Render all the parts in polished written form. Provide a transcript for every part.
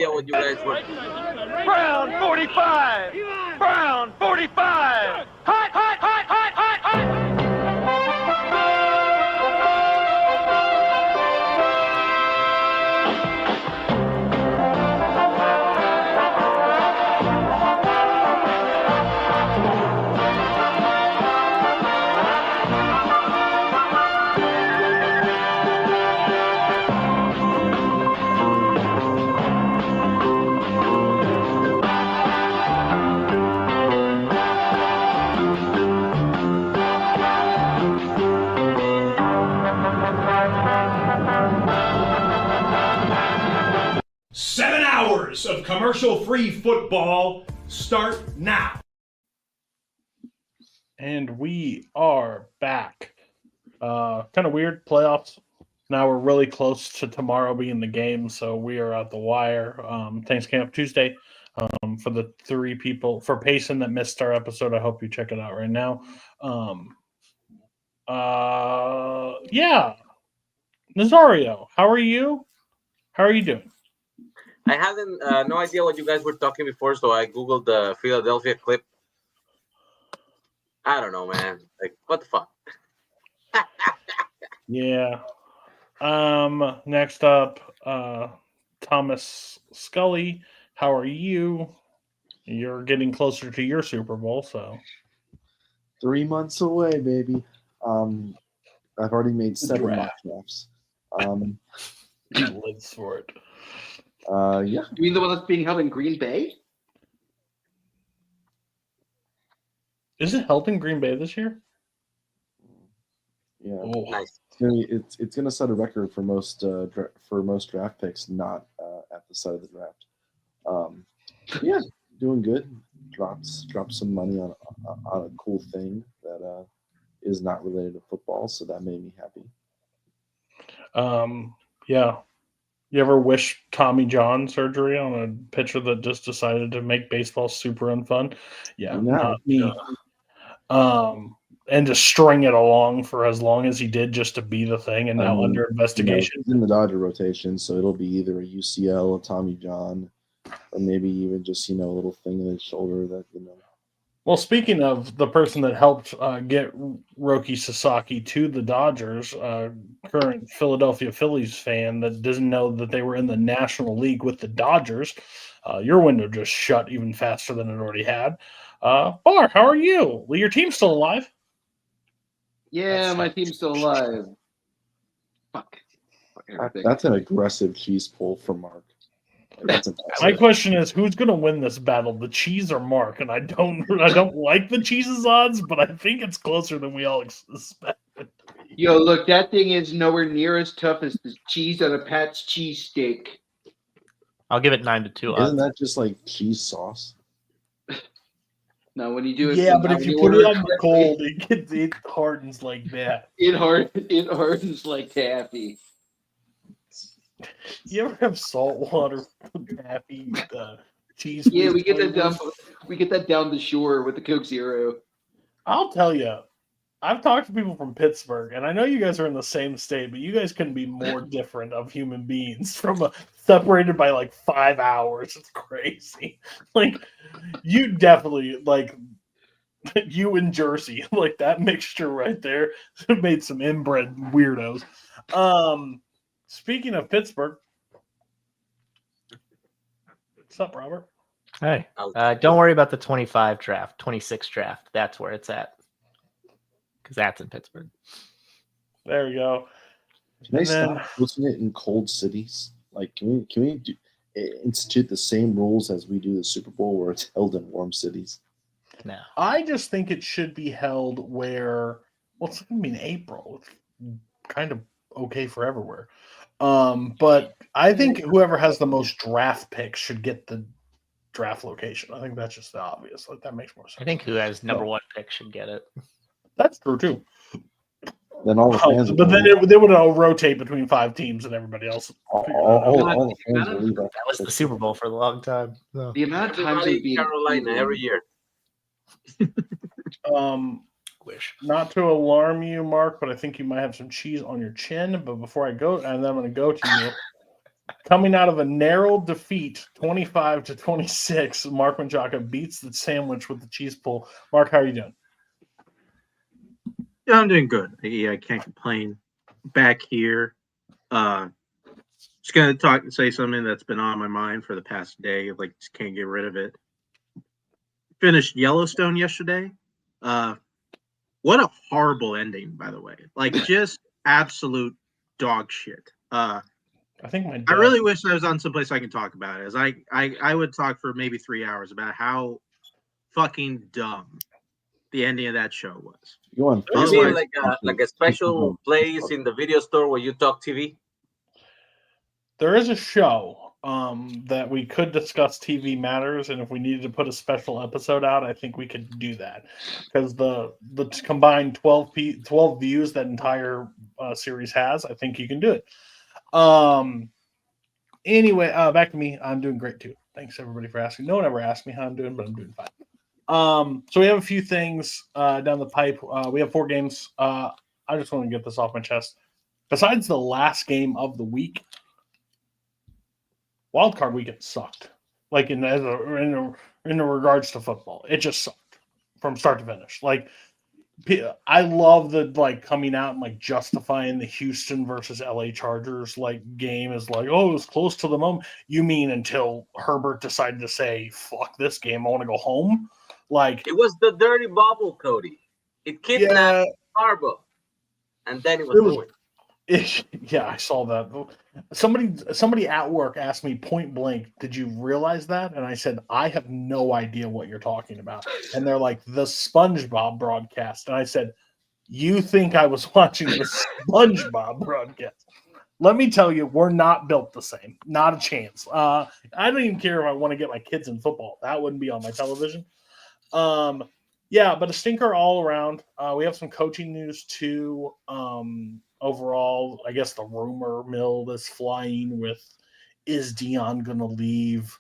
Yeah, what you guys were. Brown 45! Brown 45! Hot, hot, hot, hot, hot, hot! Seven hours of commercial-free football start now. And we are back. Kind of weird playoffs. Now we're really close to tomorrow being the game, so we are at the wire. Thanks Camp Tuesday. For the three people, for Payson that missed our episode, I hope you check it out right now. Yeah. Nazario, how are you? How are you doing? I hadn't no idea what you guys were talking before, so I googled the Philadelphia clip. I don't know, man. Like, what the fuck? Yeah. Next up, Thomas Scully. How are you? You're getting closer to your Super Bowl, so 3 months away, baby. I've already made 7 mock drafts. he lives for it. Yeah. You mean the one that's being held in Green Bay? Is it held in Green Bay this year? Yeah. Oh. Nice. It's gonna set a record for most draft picks not at the site of the draft. Yeah, doing good. Dropped some money on a cool thing that is not related to football, so that made me happy. Yeah. You ever wish Tommy John surgery on a pitcher that just decided to make baseball super unfun? Yeah, not me. And to string it along for as long as he did just to be the thing, and now under investigation. He's in the Dodger rotation, so it'll be either a UCL, a Tommy John, or maybe even just a little thing in his shoulder that Well, speaking of the person that helped get Roki Sasaki to the Dodgers, current Philadelphia Phillies fan that doesn't know that they were in the National League with the Dodgers, your window just shut even faster than it already had. Bar, how are you? Well, your team's still alive. Yeah, my team's still alive. Fuck. That's an aggressive cheese pull from Mark. My question is, who's going to win this battle, the cheese or Mark? And I don't like the cheese's odds, but I think it's closer than we all expect. Yo, look, that thing is nowhere near as tough as the cheese on a Pat's cheesesteak. I'll give it 9-2. Isn't that just like cheese sauce? No, when you do it, yeah, but if you put it on the cold, it hardens like that. It hardens like taffy. You ever have salt water taffy cheese? Yeah, we get that down the shore with the Coke Zero. I'll tell you, I've talked to people from Pittsburgh, and I know you guys are in the same state, but you guys couldn't be more different of human beings separated by like 5 hours. It's crazy. Like, you definitely, like, you and Jersey, like that mixture right there made some inbred weirdos. Speaking of Pittsburgh, what's up, Robert? Hey, don't worry about the 26 draft. That's where it's at. Because that's in Pittsburgh. There we go. Can they stop putting it in cold cities? Like, can we institute the same rules as we do the Super Bowl, where it's held in warm cities? No, I just think it should be held where, well, it's going to be in April. It's kind of okay for everywhere. But I think whoever has the most draft picks should get the draft location. I think that's just the obvious. Like, that makes more sense. I think who has number one pick should get it. That's true too. Then all the fans, but then they would all rotate between 5 teams, and everybody else. all the fans will leave. That was the Super Bowl for a long time. So. The amount of times it'd be Carolina every year. Wish. Not to alarm you, Mark, but I think you might have some cheese on your chin. But before I go, and then I'm going to go to you. Coming out of a narrow defeat, 25-26, Mark Menchaca beats the sandwich with the cheese pull. Mark, how are you doing? Yeah, I'm doing good. I can't complain. Back here, just gonna say something that's been on my mind for the past day. Like, just can't get rid of it. Finished Yellowstone yesterday. What a horrible ending, by the way. Like, just absolute dog shit. I think my I dad, really wish I was on someplace I can talk about it. As I would talk for maybe 3 hours about how fucking dumb the ending of that show was. Go on. You Otherwise- mean like a special place in the video store where you talk TV? there is a show that we could discuss TV matters, and if we needed to put a special episode out, I think we could do that because the combined 12 views that entire series has, I think you can do it. Anyway, back to me. I'm doing great too. Thanks everybody for asking. No one ever asked me how I'm doing, but I'm doing fine. So we have a few things down the pipe. We have 4 games. I just want to get this off my chest. Besides the last game of the week, wildcard weekend sucked. Like in regards to football, it just sucked from start to finish. Like I love the coming out and justifying the Houston versus LA Chargers game is oh, it was close to the moment. You mean until Herbert decided to say fuck this game, I want to go home? It was the dirty bubble, Cody. It kidnapped Harbaugh, and then it was ruined. Yeah, I saw that. Somebody at work asked me point blank, "Did you realize that?" And I said, "I have no idea what you're talking about." And they're like, "The SpongeBob broadcast." And I said, "You think I was watching the SpongeBob broadcast?" Let me tell you, we're not built the same. Not a chance. I don't even care if I want to get my kids in football. That wouldn't be on my television. Yeah, but a stinker all around. We have some coaching news too. Overall, I guess the rumor mill that's flying with is Dion going to leave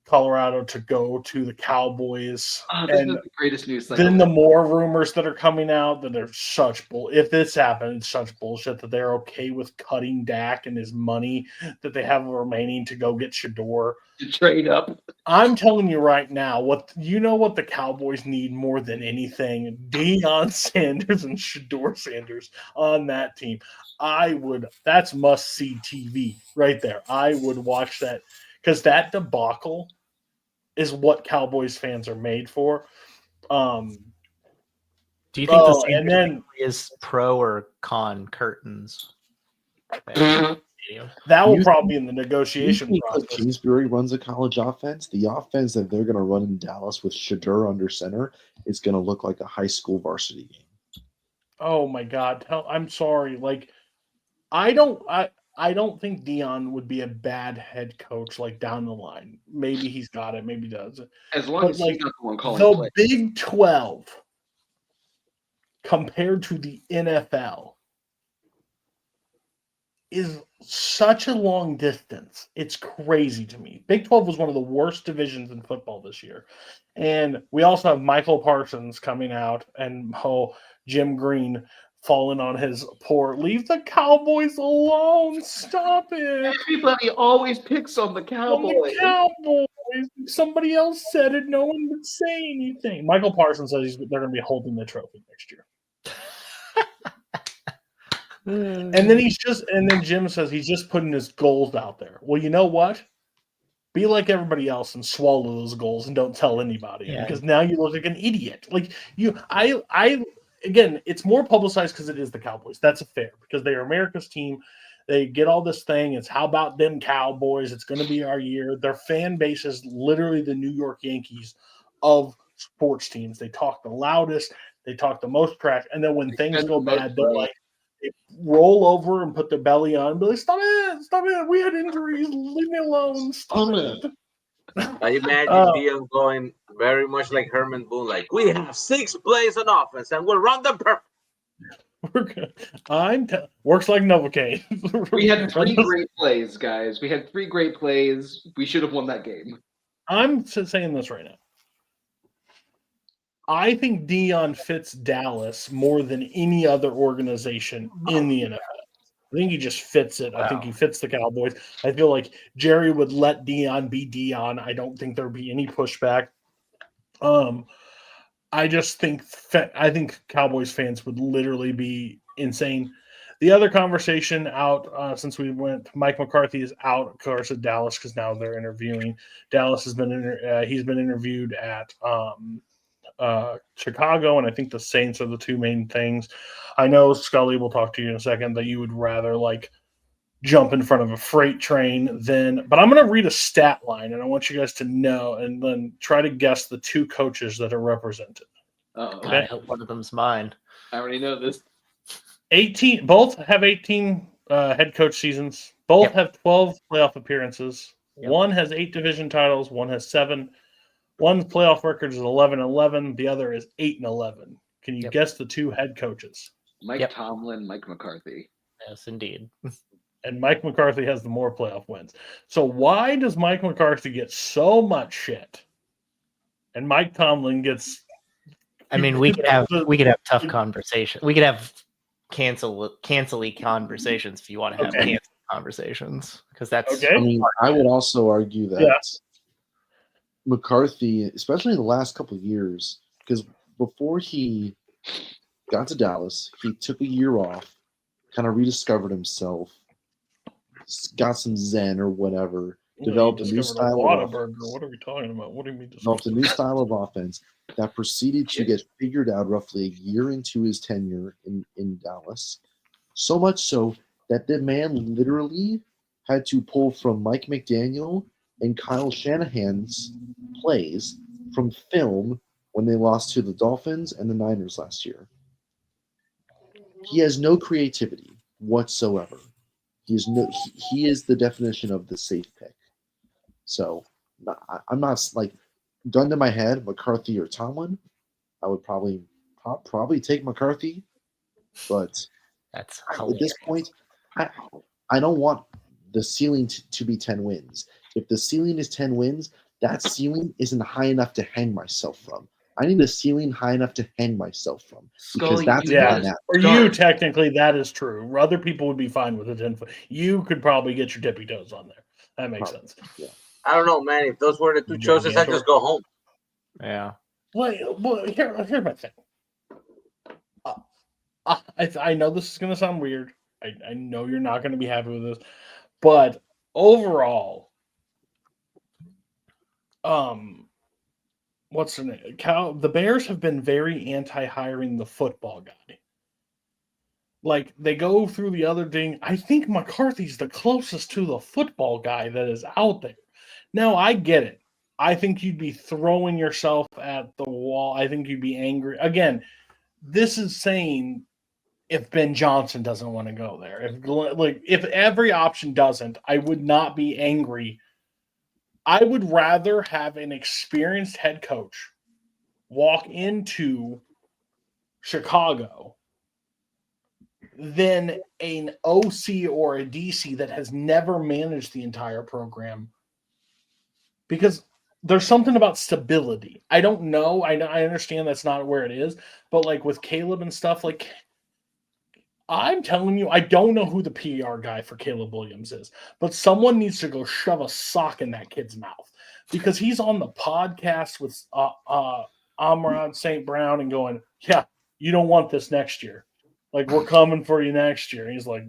Colorado to go to the Cowboys? This is the greatest news. Then the more rumors that are coming out that are such bull. If this happened, it's such bullshit that they're okay with cutting Dak and his money that they have remaining to go get Shador. To trade up. I'm telling you right now, what the Cowboys need more than anything, Deion Sanders and Shador Sanders on that team. That's must-see TV right there. I would watch that because that debacle is what Cowboys fans are made for. Do you think the and then is pro or con curtains? That will probably be in the negotiation process. Kingsbury runs a college offense. The offense that they're going to run in Dallas with Shador under center is going to look like a high school varsity game. Oh my God! I'm sorry. I don't think Dion would be a bad head coach down the line. Maybe he's got it. Maybe he does. As long as he's not the one calling the plays. Big 12 compared to the NFL is such a long distance. It's crazy to me. Big 12 was one of the worst divisions in football this year. And we also have Michael Parsons coming out and Jim Green falling on his poor, leave the Cowboys alone. Stop it. Everybody always picks on the Cowboys. Somebody else said it. No one would say anything. Michael Parsons says they're going to be holding the trophy next year. And then Jim says he's just putting his goals out there. Well, you know what? Be like everybody else and swallow those goals and don't tell anybody because now you look like an idiot. Again, it's more publicized because it is the Cowboys. That's fair because they are America's team. They get all this thing. It's how about them Cowboys? It's going to be our year. Their fan base is literally the New York Yankees of sports teams. They talk the loudest. They talk the most trash. And then when things go bad, they roll over and put their belly on and be like, stop it. We had injuries. Leave me alone. Stop it. I imagine Dion going very much like Herman Boone, we have 6 plays on offense and we'll run them perfect. Works like Novocaine. We had 3 great plays, guys. We had 3 great plays. We should have won that game. I'm saying this right now. I think Dion fits Dallas more than any other organization in the NFL. I think he just fits it. I think he fits the Cowboys. I feel like Jerry would let Dion be Dion. I don't think there'd be any pushback. I think Cowboys fans would literally be insane. The other conversation out since we went, Mike McCarthy is out, of course, at Dallas because now they're interviewing. Dallas has been he's been interviewed at Chicago, and I think the Saints are the two main things. I know Scully will talk to you in a second that you would rather like jump in front of a freight train than, but I'm going to read a stat line, and I want you guys to know, and then try to guess the two coaches that are represented. Oh, God, I hope one of them's mine. I already know this. 18. Both have 18 head coach seasons. Both have 12 playoff appearances. Yep. One has 8 division titles. One has 7. One's playoff record is 11-11. The other is 8-11. Can you guess the two head coaches? Mike Tomlin, Mike McCarthy. Yes, indeed. And Mike McCarthy has the more playoff wins. So why does Mike McCarthy get so much shit, and Mike Tomlin gets? I mean, we could have tough conversations. We could have cancel-y conversations if you want to have cancel conversations, because that's. Okay. I mean, I would also argue that McCarthy, especially in the last couple of years, because before he got to Dallas, he took a year off, kind of rediscovered himself, got some zen or whatever, developed a new style of offense. What are we talking about? What do you mean? Developed a new style of offense that proceeded to get figured out roughly a year into his tenure in Dallas. So much so that the man literally had to pull from Mike McDaniel and Kyle Shanahan's plays from film when they lost to the Dolphins and the Niners last year. He has no creativity whatsoever. He is the definition of the safe pick. So I'm not like gun to my head, McCarthy or Tomlin. I would probably take McCarthy, but that's at this point, I don't want the ceiling to be 10 wins. If the ceiling is 10 wins, that ceiling isn't high enough to hang myself from. I need a ceiling high enough to hang myself from. Because that's for you, technically, that is true. Other people would be fine with a 10 foot. You could probably get your tippy toes on there. That makes sense. Yeah. I don't know, man. If those were the two choices, I'd just go home. Yeah. Well, here's my thing. I know this is going to sound weird. I know you're not going to be happy with this, but overall, what's the name? The Bears have been very anti-hiring the football guy. Like, they go through the other thing. I think McCarthy's the closest to the football guy that is out there. Now, I get it. I think you'd be throwing yourself at the wall. I think you'd be angry. Again, this is saying if Ben Johnson doesn't want to go there. If every option doesn't, I would not be angry. I would rather have an experienced head coach walk into Chicago than an OC or a DC that has never managed the entire program. Because there's something about stability. I don't know. I understand that's not where it is. But like with Caleb and stuff, like I'm telling you, I don't know who the PR guy for Caleb Williams is. But someone needs to go shove a sock in that kid's mouth. Because he's on the podcast with Amon St. Brown and going, yeah, you don't want this next year. Like, we're coming for you next year. And he's like,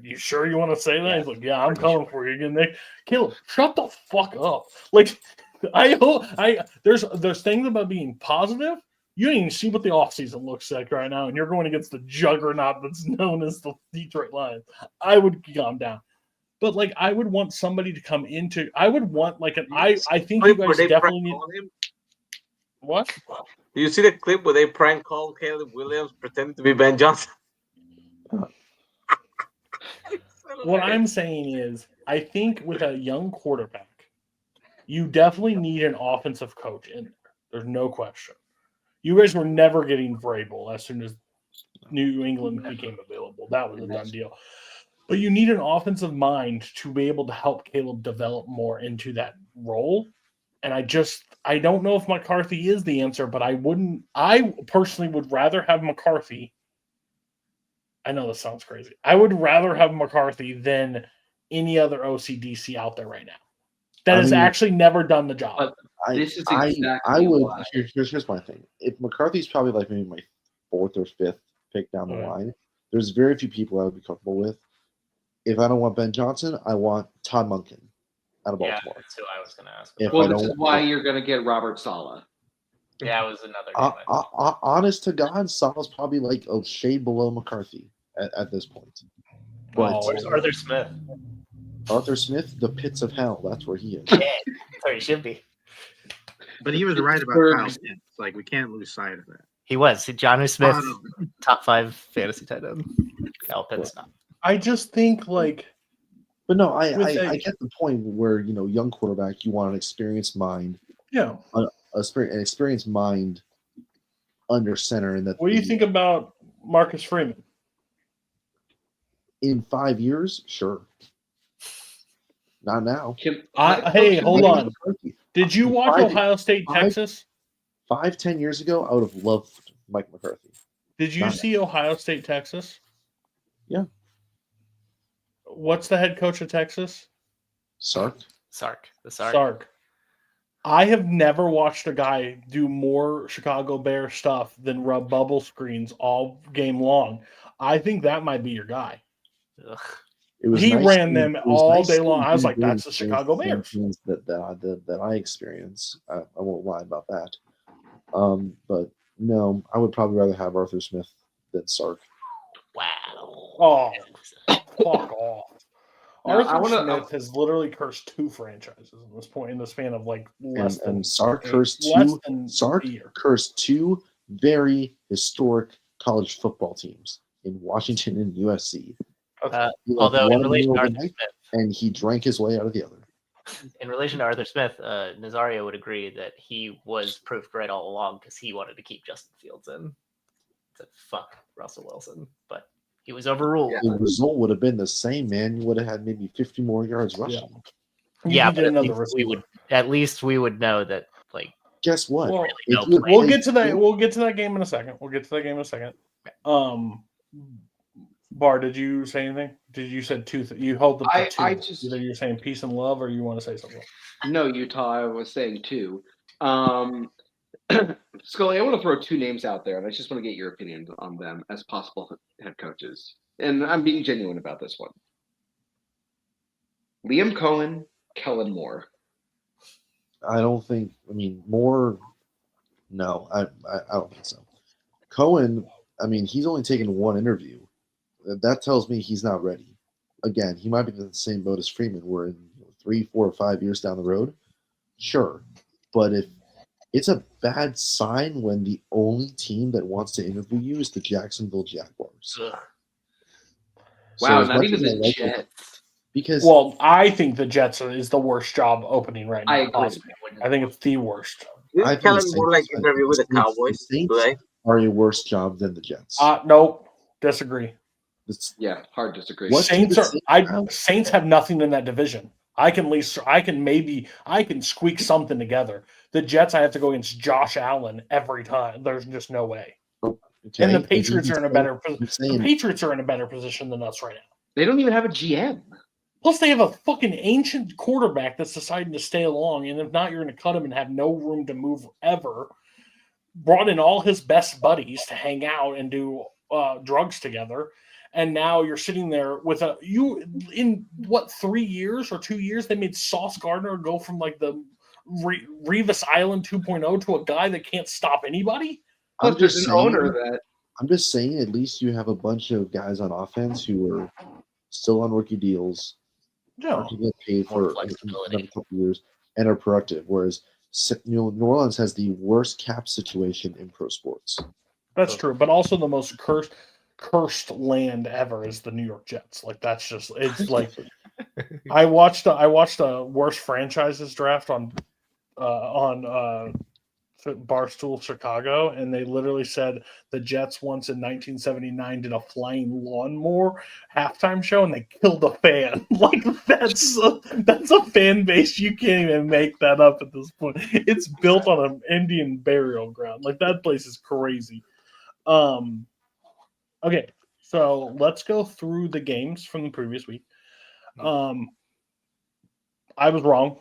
you sure you want to say that? Yeah. He's like, yeah, I'm coming for you again, Nick. Caleb, shut the fuck up. Like, there's things about being positive. You didn't even see what the offseason looks like right now, and you're going against the juggernaut that's known as the Detroit Lions. I would calm down. But, like, I would want somebody to come into – I would want, like, I think you guys definitely need – What? Do you see the clip where they prank called Caleb Williams pretending to be Ben Johnson? What I'm saying is, I think with a young quarterback, you definitely need an offensive coach in there. There's no question. You guys were never getting Vrabel as soon as New England became available. That was a done deal. But you need an offensive mind to be able to help Caleb develop more into that role. And I don't know if McCarthy is the answer, but I personally would rather have McCarthy I know this sounds crazy. I would rather have McCarthy than any other OCDC out there right now. That has actually never done the job. But this is I exactly would. why. Here's my thing. If McCarthy's probably like maybe my 4th or 5th pick down the Right. line, there's very few people I would be comfortable with. If I don't want Ben Johnson, I want Todd Monken out of Yeah, Baltimore. that's who I was going to ask. If Well, I this don't, is why you're going to get Robert Saleh. Yeah, it was another name. honest to God, Salah's probably like a shade below McCarthy at this point. But Where's Arthur Smith? Arthur Smith, the pits of hell. That's where he is. Yeah, that's where he should be. But he was right about Kyle Pitts. Like, we can't lose sight of that. He was. Johnny Smith, top 5 fantasy tight end. Kyle Pitts not. I just think like. But no, I get the point where young quarterback, you want an experienced mind. Yeah. An experienced mind under center, and that. What do you think about Marcus Freeman? In 5 years, sure. Not now. Hey, hold on. Did you watch Ohio State, Texas? 5-10 years ago, I would have loved Mike McCarthy. Did you see Ohio State, Texas? Yeah. What's the head coach of Texas? Sark. Sark. I have never watched a guy do more Chicago Bears stuff than rub bubble screens all game long. I think that might be your guy. Ugh. He ran them all day long. I was like, that's the Chicago Bears. That I experience. I won't lie about that. But no, I would probably rather have Arthur Smith than Sark. Wow. Oh, fuck off. Now, Arthur Smith has literally cursed 2 franchises at this point in the span of like less than. And Sark cursed two very historic college football teams in Washington and USC. Although in relation to Arthur Smith, and he drank his way out of the other. In relation to Arthur Smith, Nazario would agree that he was proved right all along because he wanted to keep Justin Fields in. Said fuck Russell Wilson, but he was overruled. The result would have been the same, man. You would have had maybe 50 more yards rushing. Yeah, but at least we would know that. Like, guess what? Well, we'll get to that. We'll get to that game in a second. Bar, did you say anything? Did you said 2? You hold them to 2. Either you're saying peace and love, or you want to say something. No, Utah. I was saying 2. Scully, I want to throw 2 names out there, and I just want to get your opinion on them as possible head coaches. And I'm being genuine about this one. Liam Cohen, Kellen Moore. I don't think. I mean, Moore. No, I don't think so. Cohen. I mean, he's only taken 1 interview. That tells me he's not ready. Again, he might be in the same boat as Freeman. We're in 3, 4, or 5 years down the road. Sure, but if it's a bad sign when the only team that wants to interview you is the Jacksonville Jaguars. Wow, not even the Jets. Because I think the Jets is the worst job opening right now. I agree. I think it's the worst. I Kind of more like interview with the Cowboys. Saints are a worse job than the Jets. Nope, disagree. Hard disagree. Saints have nothing in that division. I can squeak something together. The Jets, I have to go against Josh Allen every time. There's just no way. Okay. And the Patriots are in a better position. The Patriots are in a better position than us right now. They don't even have a GM. Plus, they have a fucking ancient quarterback that's deciding to stay along, and if not, you're going to cut him and have no room to move ever. Brought in all his best buddies to hang out and do drugs together. And now you're sitting there with in 3 years or 2 years, they made Sauce Gardner go from like the Revis Island 2.0 to a guy that can't stop anybty. I'm just saying, at least you have a bunch of guys on offense who are still on rookie deals, to get paid for another couple of years, and are productive. Whereas New Orleans has the worst cap situation in pro sports. That's true, but also the most cursed land ever is the New York Jets. Like that's just it's like I watched a worst franchises draft on Barstool Chicago, and they literally said the Jets once in 1979 did a flying lawnmower halftime show and they killed a fan. Like that's a fan base. You can't even make that up at this point. It's built on an Indian burial ground. Like that place is crazy. Okay, So let's go through the games from the previous week. I was wrong.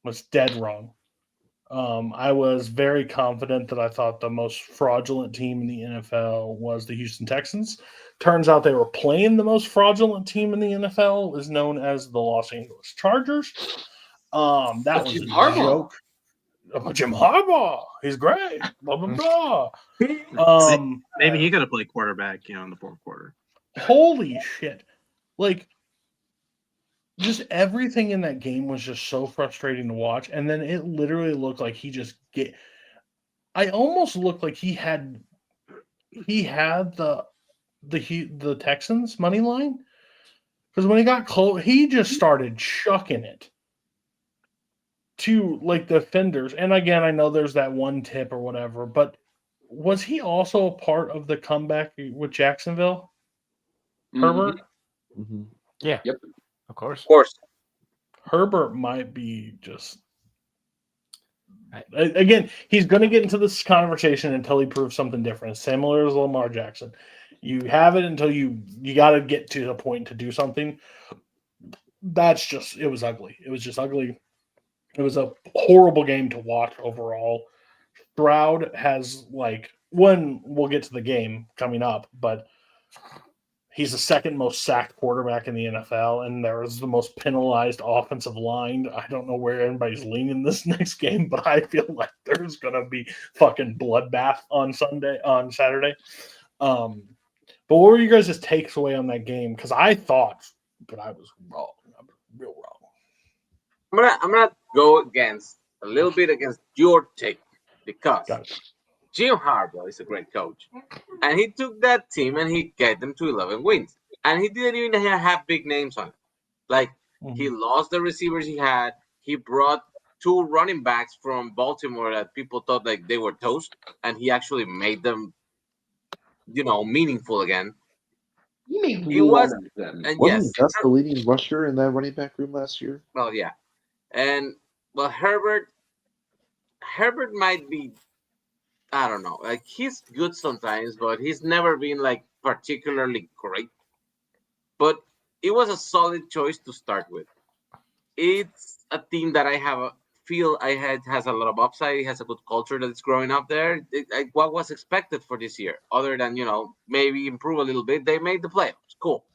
Was dead wrong. I was very confident that I thought the most fraudulent team in the NFL was the Houston Texans. Turns out they were playing the most fraudulent team in the NFL, is known as the Los Angeles Chargers. That was Jim a Harbaugh. joke. Jim Harbaugh, he's great. Blah blah blah. Maybe he could have played quarterback, in the fourth quarter. Holy shit! Like, just everything in that game was just so frustrating to watch, and then it literally looked like I almost looked like he had the Texans money line, because when he got close, he just started chucking it to like the defenders. And again, I know there's that one tip or whatever, but was he also a part of the comeback with Jacksonville? Herbert? Mm-hmm. Yeah. Yep. Of course. Of course. Herbert might be just. Again, he's going to get into this conversation until he proves something different. Similar as Lamar Jackson. You have it until you got to get to the point to do something. It was ugly. It was just ugly. It was a horrible game to watch overall. Stroud has we'll get to the game coming up, but he's the second most sacked quarterback in the NFL, and there is the most penalized offensive line. I don't know where anybody's leaning this next game, but I feel like there's going to be fucking bloodbath on Saturday. But what were you guys' takes away on that game? Because I thought, but I was wrong. I was real wrong. I'm gonna go a little bit against your take, because Jim Harbaugh is a great coach, and he took that team and he got them to 11 wins, and he didn't even have big names on it. Like, he lost the receivers he had. He brought 2 running backs from Baltimore that people thought like they were toast, and he actually made them, meaningful again. He was of them. And Wasn't yes, Gus the leading rusher in that running back room last year? well, yeah, and Herbert might be, I don't know, like, he's good sometimes, but he's never been like particularly great. But it was a solid choice to start with. It's a team that has a lot of upside. It has a good culture that's growing up there. What was expected for this year, other than maybe improve a little bit? They made the playoffs. Cool.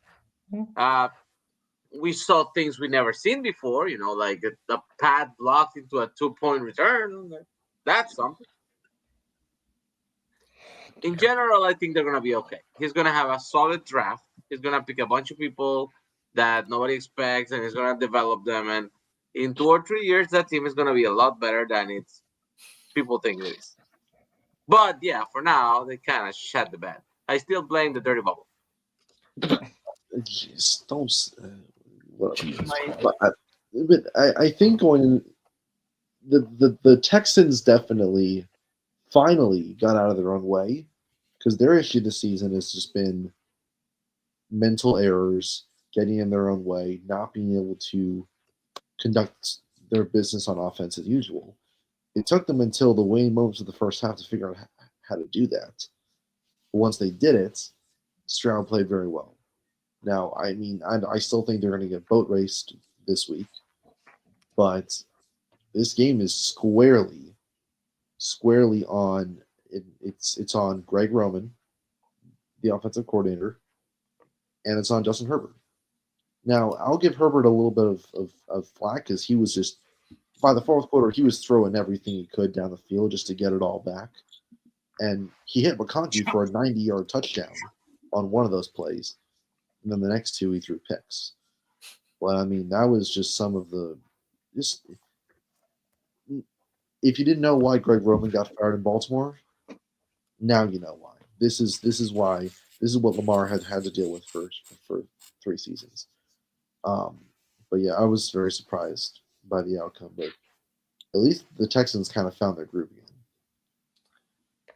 We saw things we never seen before. Like a pad blocked into a 2-point return. That's something. In general, I think they're going to be okay. He's going to have a solid draft. He's going to pick a bunch of people that nobody expects, and he's going to develop them. And in 2 or 3 years, that team is going to be a lot better than people think it is. But yeah, for now, they kind of shat the bed. I still blame the dirty bubble. Jeez, don't. But I think going the Texans definitely finally got out of their own way, because their issue this season has just been mental errors, getting in their own way, not being able to conduct their business on offense as usual. It took them until the waning moments of the first half to figure out how to do that. But once they did it, Stroud played very well. Now, I mean, I still think they're going to get boat raced this week, but this game is squarely on. It's on Greg Roman, the offensive coordinator, and it's on Justin Herbert. Now, I'll give Herbert a little bit of flack, because he was just, by the fourth quarter, he was throwing everything he could down the field just to get it all back. And he hit McConkey for a 90-yard touchdown on one of those plays. And then the next 2, he threw picks. Well, I mean, that was just some of the – just if you didn't know why Greg Roman got fired in Baltimore, now you know why. This is why. This is what Lamar had to deal with for 3 seasons. But yeah, I was very surprised by the outcome. But at least the Texans kind of found their groove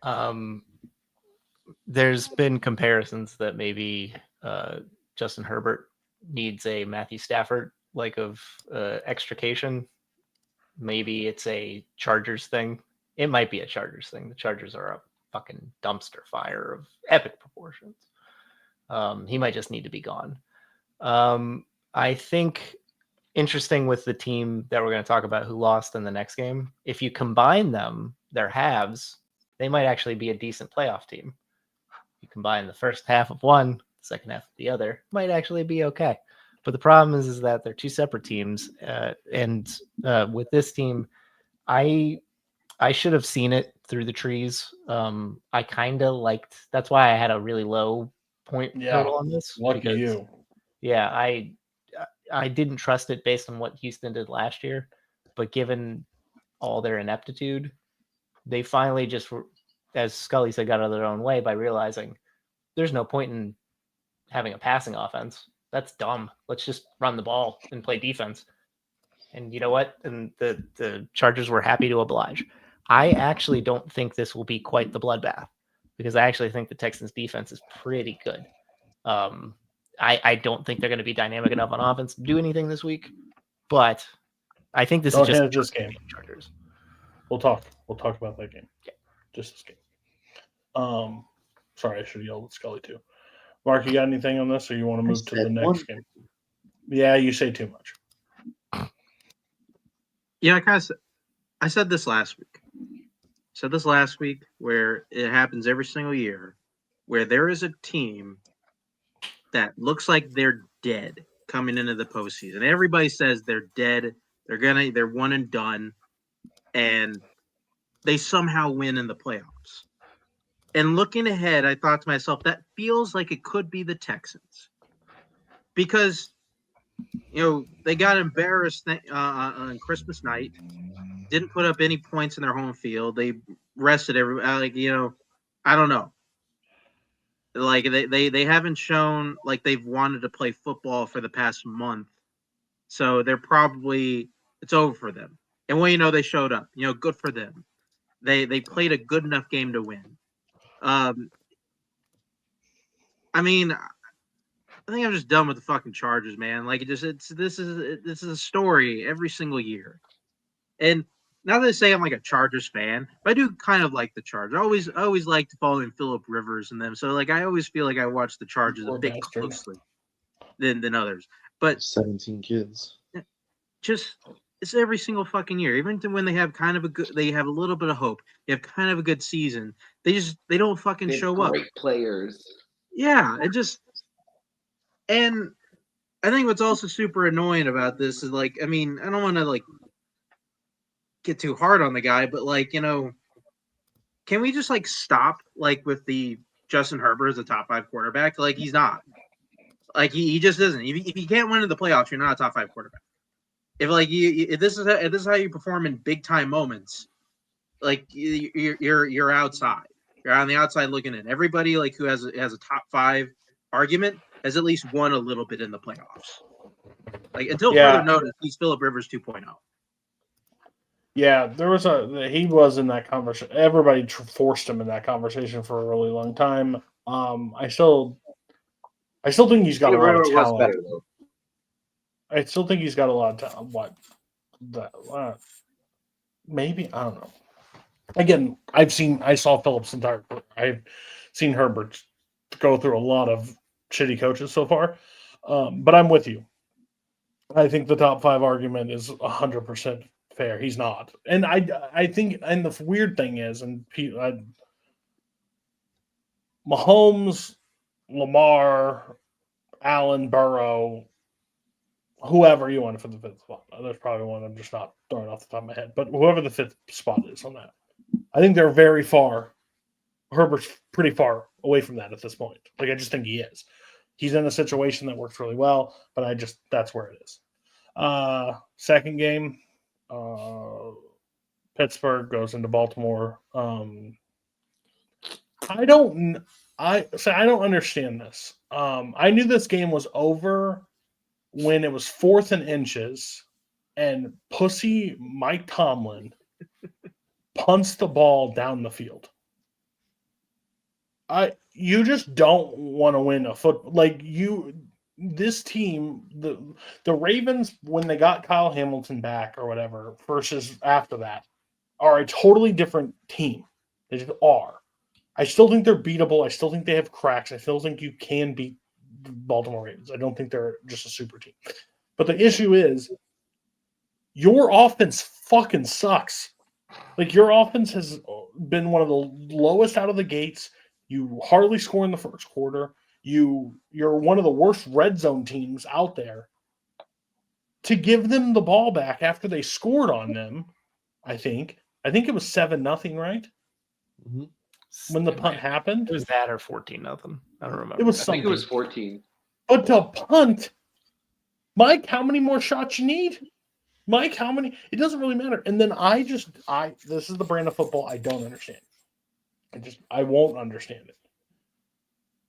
again. There's been comparisons that maybe Justin Herbert needs a Matthew Stafford of extrication. Maybe it's a Chargers thing. It might be a Chargers thing. The Chargers are a fucking dumpster fire of epic proportions. He might just need to be gone. I think interesting with the team that we're going to talk about who lost in the next game, if you combine them, their halves, they might actually be a decent playoff team. You combine the first half of one, second half of the other, might actually be okay. But the problem is that they're two separate teams. And with this team, I should have seen it through the trees. I kind of liked, that's why I had a really low point total on this. Lucky because, you. Yeah, I didn't trust it based on what Houston did last year, but given all their ineptitude, they finally just, as Scully said, got out of their own way by realizing there's no point in having a passing offense. That's dumb. Let's just run the ball and play defense. And you know what? And the Chargers were happy to oblige. I actually don't think this will be quite the bloodbath because I actually think the Texans defense is pretty good. I don't think they're going to be dynamic enough on offense to do anything this week, but I think this is just this game. Chargers. We'll talk about that game. Yeah. Just this game. Sorry, I should have yelled at Scully too. Mark, you got anything on this, or you want to move to the next game? Yeah, you say too much. Yeah, I said this last week. Where it happens every single year, where there is a team that looks like they're dead coming into the postseason. Everybody says they're dead. They're one and done, and they somehow win in the playoffs. And looking ahead, I thought to myself, that feels like it could be the Texans. Because, they got embarrassed on Christmas night, didn't put up any points in their home field. They rested everybody. I don't know. Like, they haven't shown like they've wanted to play football for the past month. So they're probably, it's over for them. And they showed up. Good for them. They played a good enough game to win. I think I'm just done with the fucking Chargers, man. Like, this is a story every single year. And not that I say I'm like a Chargers fan, but I do kind of like the Chargers. I always like to follow in Phillip Rivers and them. So like I always feel like I watch the Chargers a bit closely than others. But 17 kids. Just it's every single fucking year. Even when they have they have a little bit of hope. They have kind of a good season. They don't fucking show up. Great players. Yeah, and I think what's also super annoying about this is I don't want to get too hard on the guy, but can we just stop with the Justin Herbert as a top 5 quarterback? Like, he's not. Like, he just isn't. If you can't win in the playoffs, you're not a top 5 quarterback. If this is how you perform in big time moments, you're outside. You're on the outside looking in. Everybody who has a top 5 argument has at least won a little bit in the playoffs. Until further notice, he's Phillip Rivers 2.0. Yeah, he was in that conversation. Everybody forced him in that conversation for a really long time. I still think he's got a lot of talent. Better, I still think he's got a lot of talent. Maybe, I don't know. Again, I saw Phillips' entire. I've seen Herbert go through a lot of shitty coaches so far, but I'm with you. I think the top 5 argument is 100% fair. He's not, and I think, and the weird thing is, Mahomes, Lamar, Allen, Burrow, whoever you want for the 5th spot. There's probably one I'm just not throwing off the top of my head, but whoever the 5th spot is on that, I think they're very far. Herbert's pretty far away from that at this point. I just think he is. He's in a situation that works really well, but that's where it is. Second game, Pittsburgh goes into Baltimore. I don't understand this. I knew this game was over when it was 4th and inches and pussy Mike Tomlin punts the ball down the field. You just don't want to win a this team, the Ravens, when they got Kyle Hamilton back or whatever, versus after that, are a totally different team. They just are. I still think they're beatable. I still think they have cracks. I still think you can beat the Baltimore Ravens. I don't think they're just a super team. But the issue is your offense fucking sucks. Like, your offense has been one of the lowest out of the gates. You hardly score in the first quarter. You're one of the worst red zone teams out there. To give them the ball back after they scored on them, I think it was 7-0, right? Mm-hmm. When the punt happened, It was that or 14-0. I don't remember. it was I something. think it was 14. But to punt, Mike, how many more shots you need? Mike, how many? It doesn't really matter. And then this is the brand of football I don't understand. I won't understand it.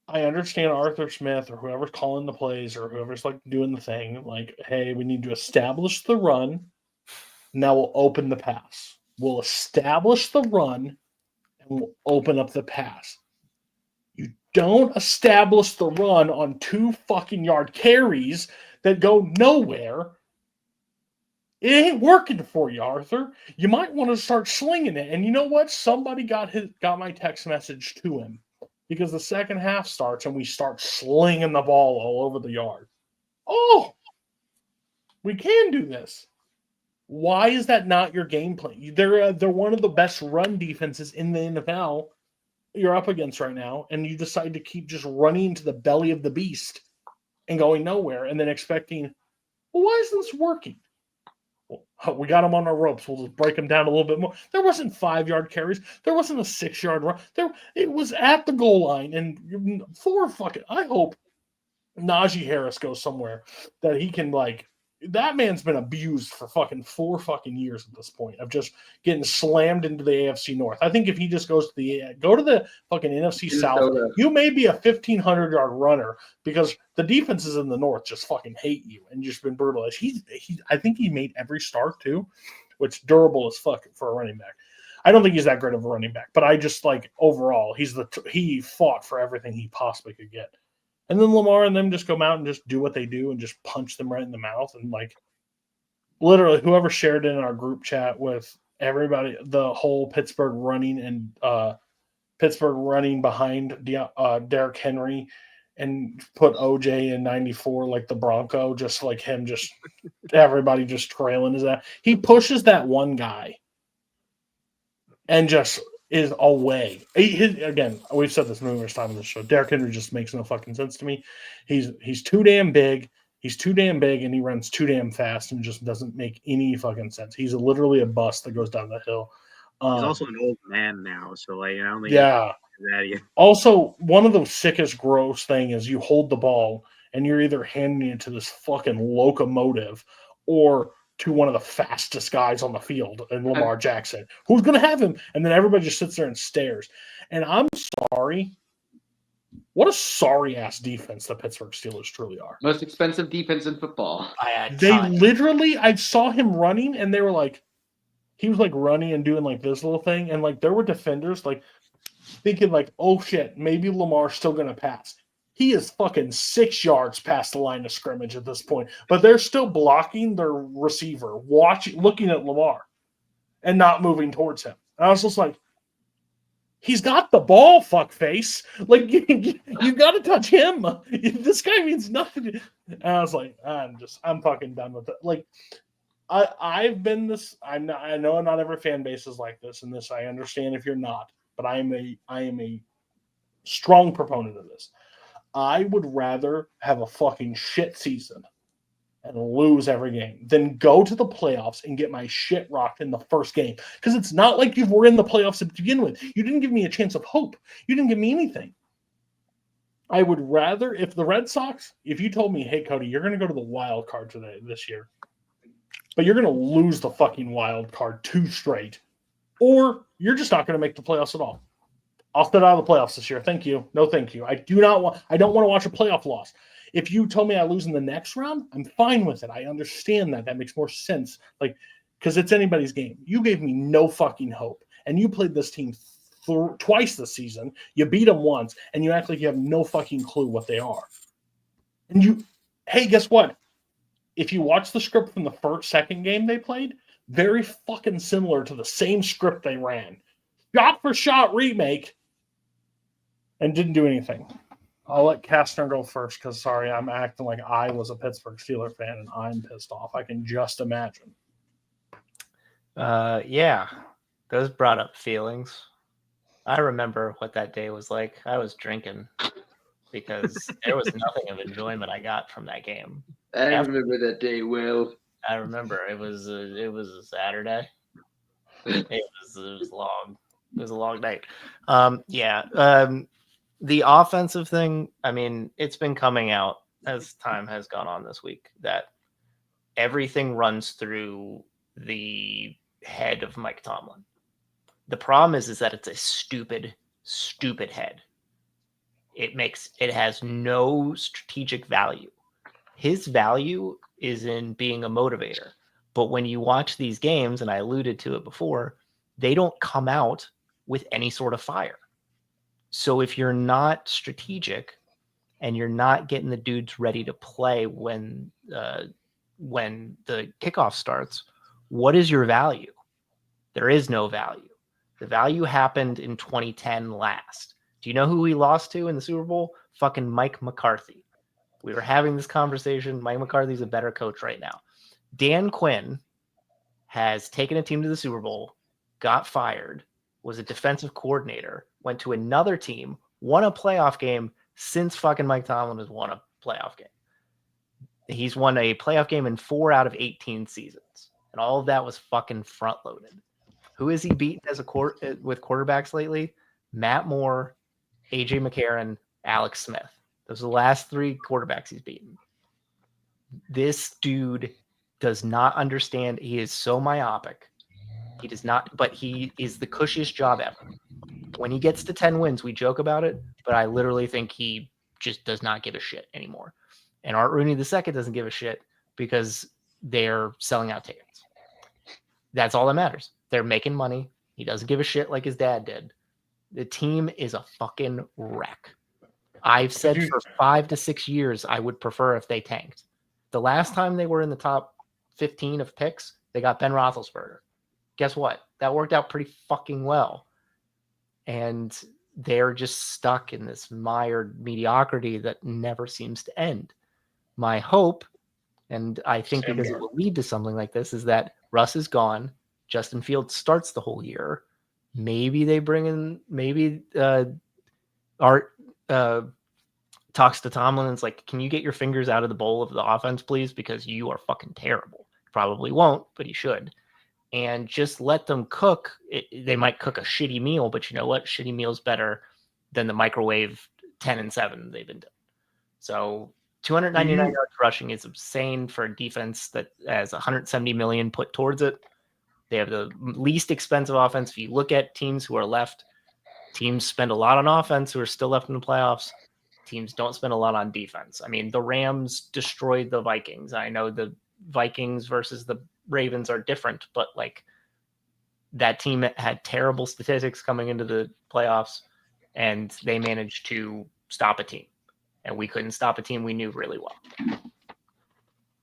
I understand Arthur Smith or whoever's calling the plays or whoever's like doing the thing. Like, hey, we need to establish the run. Now we'll open the pass. We'll establish the run and we'll open up the pass. You don't establish the run on 2 fucking yard carries that go nowhere. It ain't working for you, Arthur. You might want to start slinging it. And you know what? Somebody got my text message to him because the second half starts and we start slinging the ball all over the yard. Oh, we can do this. Why is that not your game plan? They're one of the best run defenses in the NFL you're up against right now, and you decide to keep just running into the belly of the beast and going nowhere, and then expecting, well, why isn't this working? Well, we got them on our ropes. We'll just break them down a little bit more. There wasn't 5-yard carries. There wasn't a 6-yard run. It was at the goal line, and I hope Najee Harris goes somewhere that he can, like, that man's been abused for fucking 4 fucking years at this point of just getting slammed into the AFC North. I think if he just goes to the fucking NFC South, you may be a 1,500-yard runner because the defenses in the North just fucking hate you and just been brutalized. I think he made every start too, which durable as fuck for a running back. I don't think he's that great of a running back, but I just like overall he fought for everything he possibly could get. And then Lamar and them just come out and just do what they do and just punch them right in the mouth. And, like, literally whoever shared it in our group chat with everybody, the whole Pittsburgh running behind Derrick Henry and put OJ in 94 like the Bronco, just like him, just everybody just trailing his ass. He pushes that one guy and just is away. Again, we've said this numerous times on the show. Derrick Henry just makes no fucking sense to me. He's too damn big. He's too damn big, and he runs too damn fast, and just doesn't make any fucking sense. He's literally a bus that goes down the hill. He's also an old man now, so like I don't think yeah. That also, one of the sickest, gross thing is you hold the ball, and you're either handing it to this fucking locomotive or to one of the fastest guys on the field in Lamar Jackson. Who's going to have him? And then everybody just sits there and stares. And I'm sorry. What a sorry-ass defense the Pittsburgh Steelers truly are. Most expensive defense in football. I saw him running, and they were like, he was like running and doing like this little thing. And like there were defenders like thinking like, oh shit, maybe Lamar's still going to pass. He is fucking 6 yards past the line of scrimmage at this point, but they're still blocking their receiver, looking at Lamar, and not moving towards him. And I was just like, he's got the ball, fuckface. Like you got to touch him. This guy means nothing. And I was like, I'm fucking done with it. Like, I've been this. I know not every fan base is like this, and this I understand if you're not, but I am a strong proponent of this. I would rather have a fucking shit season and lose every game than go to the playoffs and get my shit rocked in the first game. Because it's not like you were in the playoffs to begin with. You didn't give me a chance of hope. You didn't give me anything. I would rather, if the Red Sox, if you told me, hey, Cody, you're going to go to the wild card this year, but you're going to lose the fucking wild card 2 straight, or you're just not going to make the playoffs at all. I'll sit out of the playoffs this year. Thank you. No, thank you. I don't want to watch a playoff loss. If you told me I lose in the next round, I'm fine with it. I understand that. That makes more sense. Like, because it's anybody's game. You gave me no fucking hope. And you played this team twice this season. You beat them once, and you act like you have no fucking clue what they are. And hey, guess what? If you watch the script from the second game they played, very fucking similar to the same script they ran. Shot for shot remake. and didn't do anything. I'll let Kastner go first because, sorry, I'm acting like I was a Pittsburgh Steelers fan and I'm pissed off. I can just imagine. Yeah, those brought up feelings. I remember what that day was like. I was drinking because there was nothing of enjoyment I got from that game. I remember that day well. I remember it was a Saturday. It was long. It was a long night. The offensive thing, I mean, it's been coming out as time has gone on this week that everything runs through the head of Mike Tomlin. The problem is that it's a stupid head. It has no strategic value. His value is in being a motivator. But when you watch these games, and I alluded to it before, they don't come out with any sort of fire. So if you're not strategic and you're not getting the dudes ready to play when the kickoff starts, what is your value? There is no value. The value happened in 2010 last. Do you know who we lost to in the Super Bowl? Fucking Mike McCarthy. We were having this conversation. Mike McCarthy's a better coach right now. Dan Quinn has taken a team to the Super Bowl, got fired, was a defensive coordinator, went to another team, won a playoff game since fucking Mike Tomlin has won a playoff game. He's won a playoff game in 4 out of 18 seasons. And all of that was fucking front loaded. Who has he beaten as with quarterbacks lately? Matt Moore, AJ McCarron, Alex Smith. Those are the last 3 quarterbacks he's beaten. This dude does not understand. He is so myopic. He does not, but he is the cushiest job ever. When he gets to 10 wins, we joke about it, but I literally think he just does not give a shit anymore. And Art Rooney II doesn't give a shit because they're selling out tickets. That's all that matters. They're making money. He doesn't give a shit like his dad did. The team is a fucking wreck. I've said for 5 to 6 years I would prefer if they tanked. The last time they were in the top 15 of picks, they got Ben Roethlisberger. Guess what? That worked out pretty fucking well. And they're just stuck in this mired mediocrity that never seems to end. My hope, and I think because it will lead to something like this, is that Russ is gone. Justin Fields starts the whole year. Maybe they bring in, Art talks to Tomlin and is like, can you get your fingers out of the bowl of the offense, please? Because you are fucking terrible. Probably won't, but he should. And just let them cook. They might cook a shitty meal, but you know what? Shitty meal's better than the microwave 10-7 they've been doing. So 299 yards rushing is insane for a defense that has 170 million put towards it. They have the least expensive offense. If you look at teams who are left, teams spend a lot on offense who are still left in the playoffs. Teams don't spend a lot on defense. I mean, the Rams destroyed the Vikings. I know the Vikings versus the Ravens are different, but like that team had terrible statistics coming into the playoffs, and they managed to stop a team, and we couldn't stop a team we knew really well.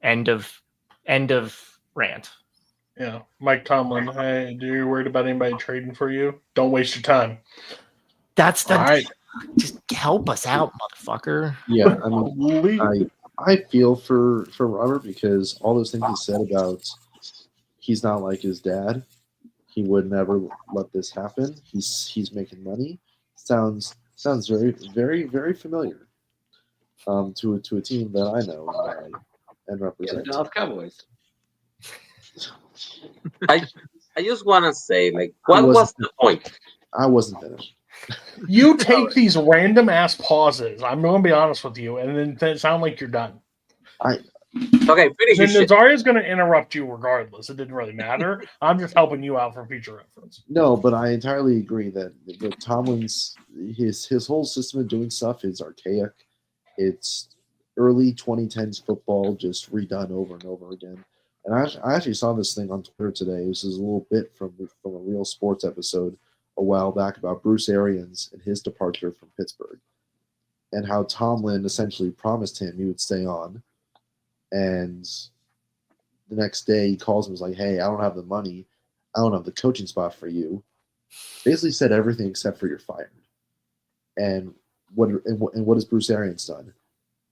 End of rant. Yeah, Mike Tomlin. Hey, do you worried about anybody trading for you? Don't waste your time. That's the right. Just help us out, motherfucker. Yeah, I mean, I feel for Robert because all those things he said about he's not like his dad. He would never let this happen. He's making money. Sounds very, very, very familiar. To a team that I know and represent. The Dallas Cowboys. I just want to say, like, what was the point? I wasn't finished. You take these random ass pauses. I'm going to be honest with you, and then sound like you're done. Okay, finish your shit. Nazaria's going to interrupt you regardless. It didn't really matter. I'm just helping you out for future reference. No, but I entirely agree that Tomlin's his whole system of doing stuff is archaic. It's early 2010s football just redone over and over again. And I actually saw this thing on Twitter today. This is a little bit from a Real Sports episode a while back about Bruce Arians and his departure from Pittsburgh and how Tomlin essentially promised him he would stay on. And the next day he calls him and was like, hey, I don't have the money. I don't have the coaching spot for you. Basically said everything except for you're fired. And what has Bruce Arians done?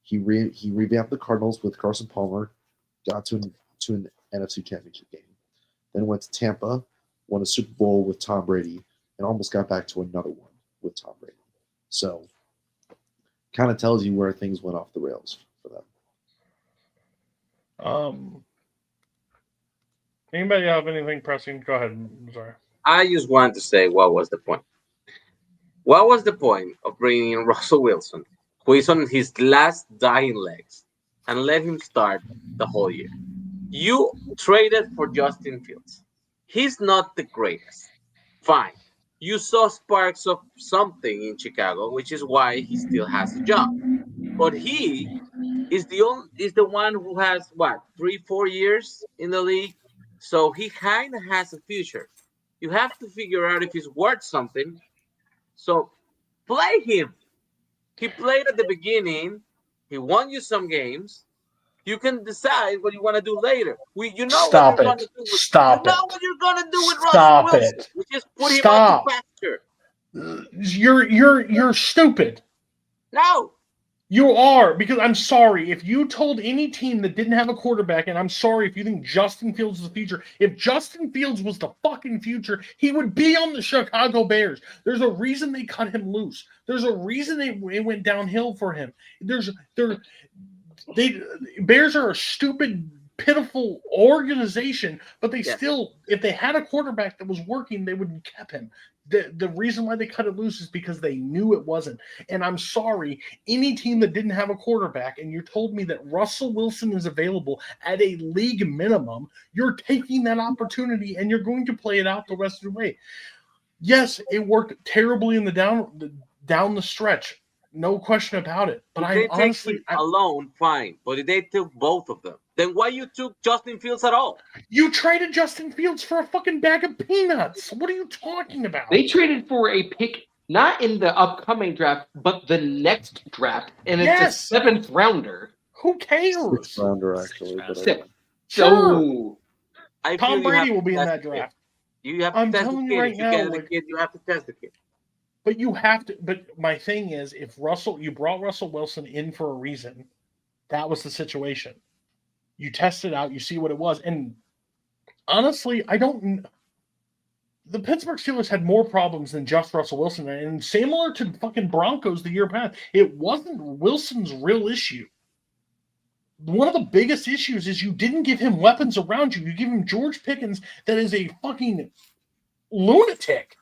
He revamped the Cardinals with Carson Palmer, got to an NFC Championship game, then went to Tampa, won a Super Bowl with Tom Brady, and almost got back to another one with Tom Brady. So, kind of tells you where things went off the rails for them. Anybody have anything pressing? Go ahead. I'm sorry. I just wanted to say, what was the point? What was the point of bringing in Russell Wilson, who is on his last dying legs, and let him start the whole year? You traded for Justin Fields. He's not the greatest. Fine. You saw sparks of something in Chicago, which is why he still has a job. But he is the one who has what 3-4 years in the league, so he kind of has a future. You have to figure out if he's worth something. So play him. He played at the beginning. He won you some games. You can decide what you want to do later. You know what you're going to do. Stop you know what you're going to do with Stop Russell Wilson. it. You just put him Stop. out to pasture. You're stupid. No. You are, because I'm sorry, if you told any team that didn't have a quarterback, and I'm sorry if you think Justin Fields is the future, if Justin Fields was the fucking future, he would be on the Chicago Bears. There's a reason they cut him loose. There's a reason it went downhill for him. Bears are a stupid, pitiful organization, but they still, if they had a quarterback that was working, they would have kept him. The reason why they cut it loose is because they knew it wasn't. And I'm sorry, any team that didn't have a quarterback and you told me that Russell Wilson is available at a league minimum, you're taking that opportunity and you're going to play it out the rest of the way. Yes, it worked terribly in the down the stretch. No question about it. But I honestly alone, fine. But they took both of them. Then why you took Justin Fields at all? You traded Justin Fields for a fucking bag of peanuts. What are you talking about? They traded for a pick not in the upcoming draft, but the next draft, and it's a 7th rounder. Who cares? 6th rounder, actually. But Tom Brady will be in that draft. You have to test the kid. If you get the kid, you have to test the kid. But you have to. But my thing is, if you brought Russell Wilson in for a reason, that was the situation. You test it out, you see what it was, and honestly, the Pittsburgh Steelers had more problems than just Russell Wilson, and similar to fucking Broncos the year past, it wasn't Wilson's real issue. One of the biggest issues is you didn't give him weapons around you. You give him George Pickens that is a fucking lunatic.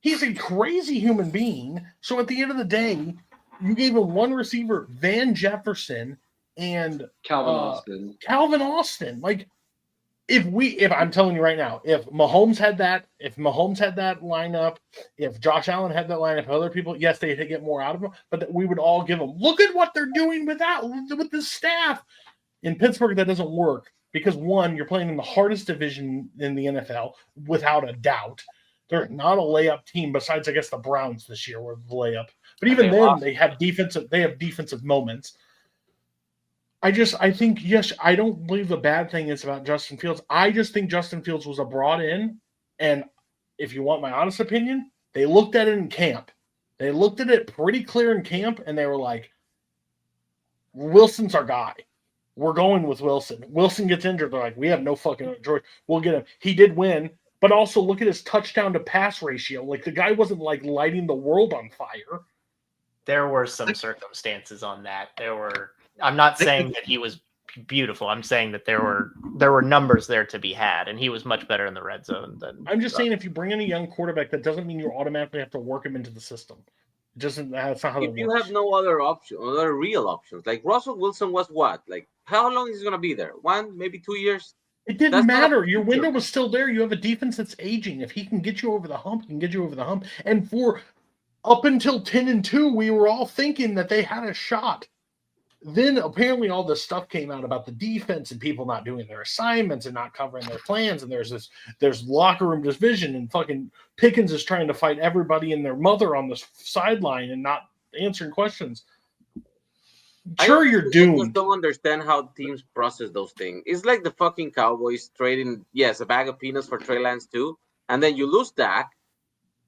He's a crazy human being. So at the end of the day, you gave him one receiver, Van Jefferson, and Calvin Austin. Like, if I'm telling you right now, if Mahomes had that lineup, if Josh Allen had that lineup, other people, yes, they'd get more out of them, but we would all give them. Look at what they're doing with the staff. In Pittsburgh, that doesn't work because one, you're playing in the hardest division in the NFL without a doubt. They're not a layup team. Besides, I guess the Browns this year were the layup, but even then, they have defensive moments. I think, yes, I don't believe the bad thing is about Justin Fields. I just think Justin Fields was brought in, and if you want my honest opinion, they looked at it in camp. They looked at it pretty clear in camp, and they were like, Wilson's our guy. We're going with Wilson. Wilson gets injured. They're like, we have no fucking choice. We'll get him. He did win, but also look at his touchdown to pass ratio. Like, the guy wasn't like lighting the world on fire. There were some circumstances on that. I'm not saying that he was beautiful. I'm saying that there were numbers there to be had, and he was much better in the red zone than. I'm just saying, if you bring in a young quarterback, that doesn't mean you automatically have to work him into the system. It doesn't. That's not how it works. If you have no other real options, like Russell Wilson was what? Like, how long is he going to be there? 1, maybe 2 years? It didn't matter. Your window was still there. You have a defense that's aging. If he can get you over the hump, he can get you over the hump. And for up until 10-2, we were all thinking that they had a shot. Then apparently all this stuff came out about the defense and people not doing their assignments and not covering their plans. And there's locker room division, and fucking Pickens is trying to fight everybody and their mother on the sideline and not answering questions. Sure, you're doomed. I just don't understand how teams process those things. It's like the fucking Cowboys trading, a bag of peanuts for Trey Lance too. And then you lose Dak.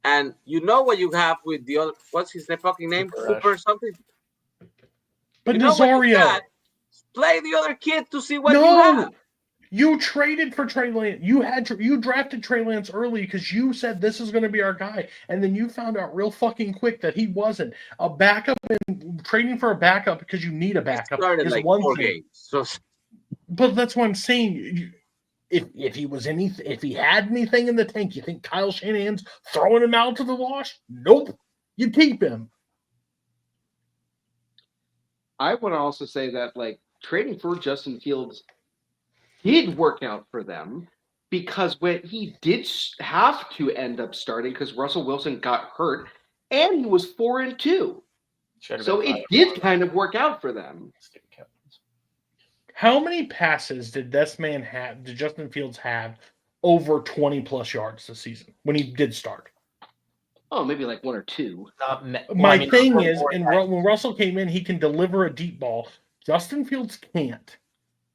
And you know what you have with the other. What's his fucking name? Super Cooper Rush. something. But You know what you Nazario, got. Play the other kid to see what you have. no, you traded for Trey Lance. You drafted Trey Lance early because you said this is going to be our guy, and then you found out real fucking quick that he wasn't a backup. And trading for a backup because you need a He backup started is like one 4 thing. games. So But that's what I'm saying. If he was if he had anything in the tank, you think Kyle Shanahan's throwing him out to the wash? Nope. You keep him. I want to also say that like trading for Justin Fields did work out for them because when he did have to end up starting because Russell Wilson got hurt and he was 4-2. Should have So been it did kind of work out for them. How many passes did this man have? Did Justin Fields have over 20 plus yards this season when he did start? Oh, maybe like 1 or 2. My thing is, and when Russell came in, he can deliver a deep ball. Justin Fields can't.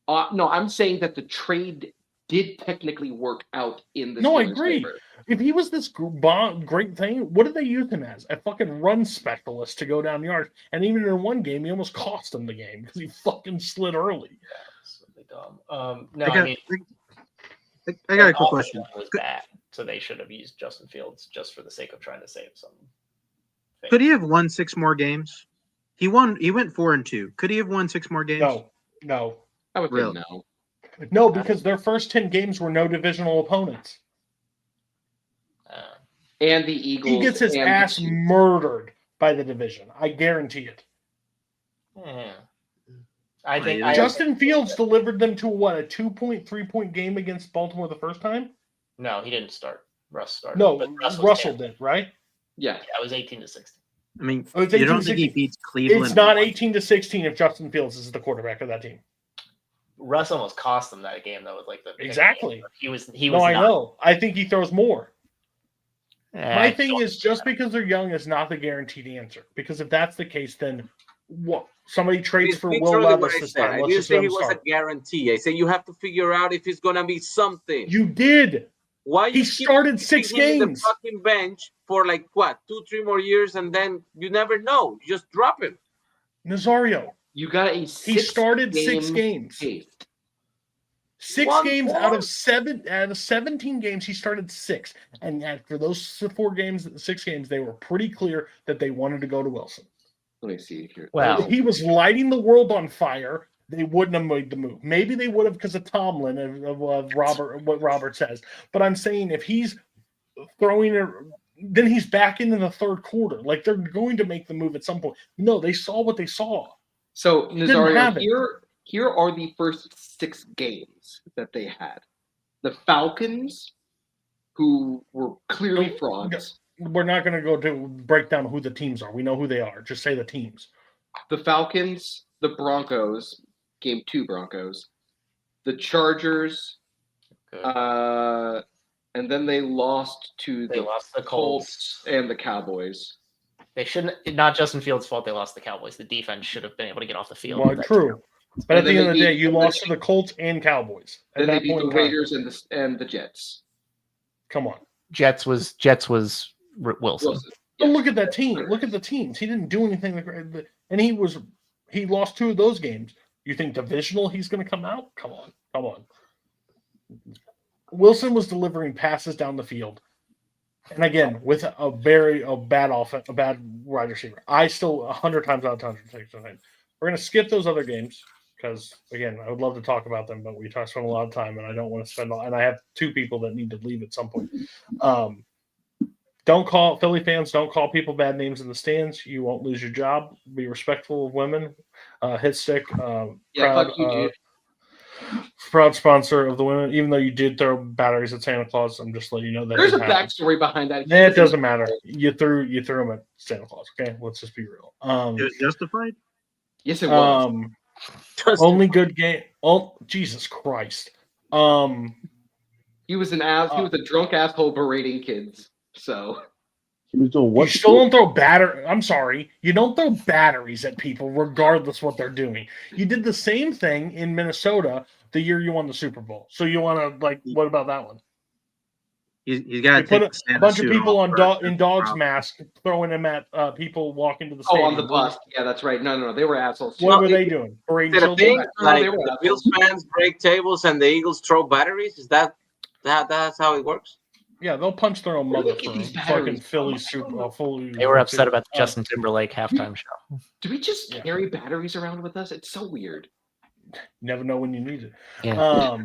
No, I'm saying that the trade did technically work out in this. No, I agree. If he was this great thing, what did they use him as? A fucking run specialist to go down yards. And even in one game, he almost cost him the game because he fucking slid early. That's really dumb. No, I got a quick question. Was bad, so they should have used Justin Fields just for the sake of trying to save some. Could he have won 6 more games? He won. He went 4-2. Could he have won 6 more games? No. I would Really? say no. No, because their first 10 games were no divisional opponents. And the Eagles. He gets his ass murdered by the division. I guarantee it. Yeah. I think Justin Fields delivered them to what, a 2.3-point game against Baltimore the first time? No, he didn't start. Russ started. No, but Russell did, right? Yeah. It was 18-16. I mean, Oh, it's you don't 18-16. think he beats Cleveland? It's not 18-16 if Justin Fields is the quarterback of that team. Russ almost cost them that game though with like the exactly. He was. No, I know. I think he throws more. My I thing is, just because they're young is not the guaranteed answer. Because if that's the case, then what? Somebody trades for Will Levis this time. I didn't say he was a guarantee. I say you have to figure out if he's gonna be something. You did. Why he started 6 games? The fucking bench for like what 2-3 more years, and then you never know. You just drop him. Nazario. You got a. He started 6 games. Taste. 6 games out of 17 games, he started 6. And after those 6 games, they were pretty clear that they wanted to go to Wilson. Let me see here. Wow. If he was lighting the world on fire, they wouldn't have made the move. Maybe they would have because of Tomlin, of Robert, what Robert says. But I'm saying if he's throwing it, then he's back into the third quarter. Like they're going to make the move at some point. No, they saw what they saw. So Nazario, here are the first 6 games that they had. The Falcons, who were clearly frauds. We're not going to go to break down who the teams are. We know who they are. Just say the teams. The Falcons, the Broncos, game 2 Broncos, the Chargers, and then they lost to the Colts and the Cowboys. They shouldn't. Not Justin Fields' fault. They lost the Cowboys. The defense should have been able to get off the field. Well, true. But at the end of the day, you lost to the Colts and Cowboys. Then they beat the Raiders and the Jets. Come on. Jets was Wilson. But look at that team. Look at the teams. He didn't do anything. And he lost 2 of those games. You think divisional he's going to come out? Come on. Wilson was delivering passes down the field. And again, with a bad offense, a bad wide receiver. I still 100 times out of 100 we're going to skip those other games because again, I would love to talk about them, but we spend a lot of time, and I don't want to spend. And I have 2 people that need to leave at some point. Don't call Philly fans. Don't call people bad names in the stands. You won't lose your job. Be respectful of women. Hit stick. Proud sponsor of the women. Even though you did throw batteries at Santa Claus, I'm just letting you know that there's a backstory behind that. It doesn't matter. You threw them at Santa Claus. Okay, let's just be real. It was justified. Yes, it was. Only good game. Oh, Jesus Christ. He was he was a drunk asshole berating kids. So he was doing what? You still don't throw I'm sorry. You don't throw batteries at people regardless what they're doing. You did the same thing in Minnesota the year you won the Super Bowl. So you want to what about that one? He's got to You put take the a Santa bunch of suit people off on first. in dogs masks, throwing them at people walking to the Oh, stadium. on the bus. Yeah, that's right. No, they were assholes. What Well, were they doing? Parading Is it a children? thing? No, they Like were the assholes. Bills fans break tables and the Eagles throw batteries? Is that's how it works? Yeah, they'll punch their own Where do mother they get for these fucking batteries Philly from? Super. They were upset about the Justin Timberlake halftime show. Do we just Yeah. carry batteries around with us? It's so weird. Never know when you need it. Yeah.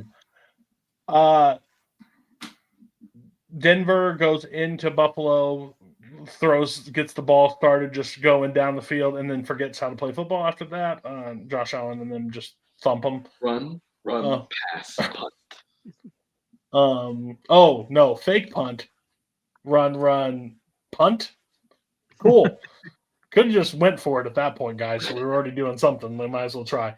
Denver goes into Buffalo, gets the ball started, just going down the field, and then forgets how to play football after that. Josh Allen and then just thump him. Run, Oh. pass, punt. Oh no, fake punt, run, punt. Cool. Could have just went for it at that point, guys. So we were already doing something. We might as well try.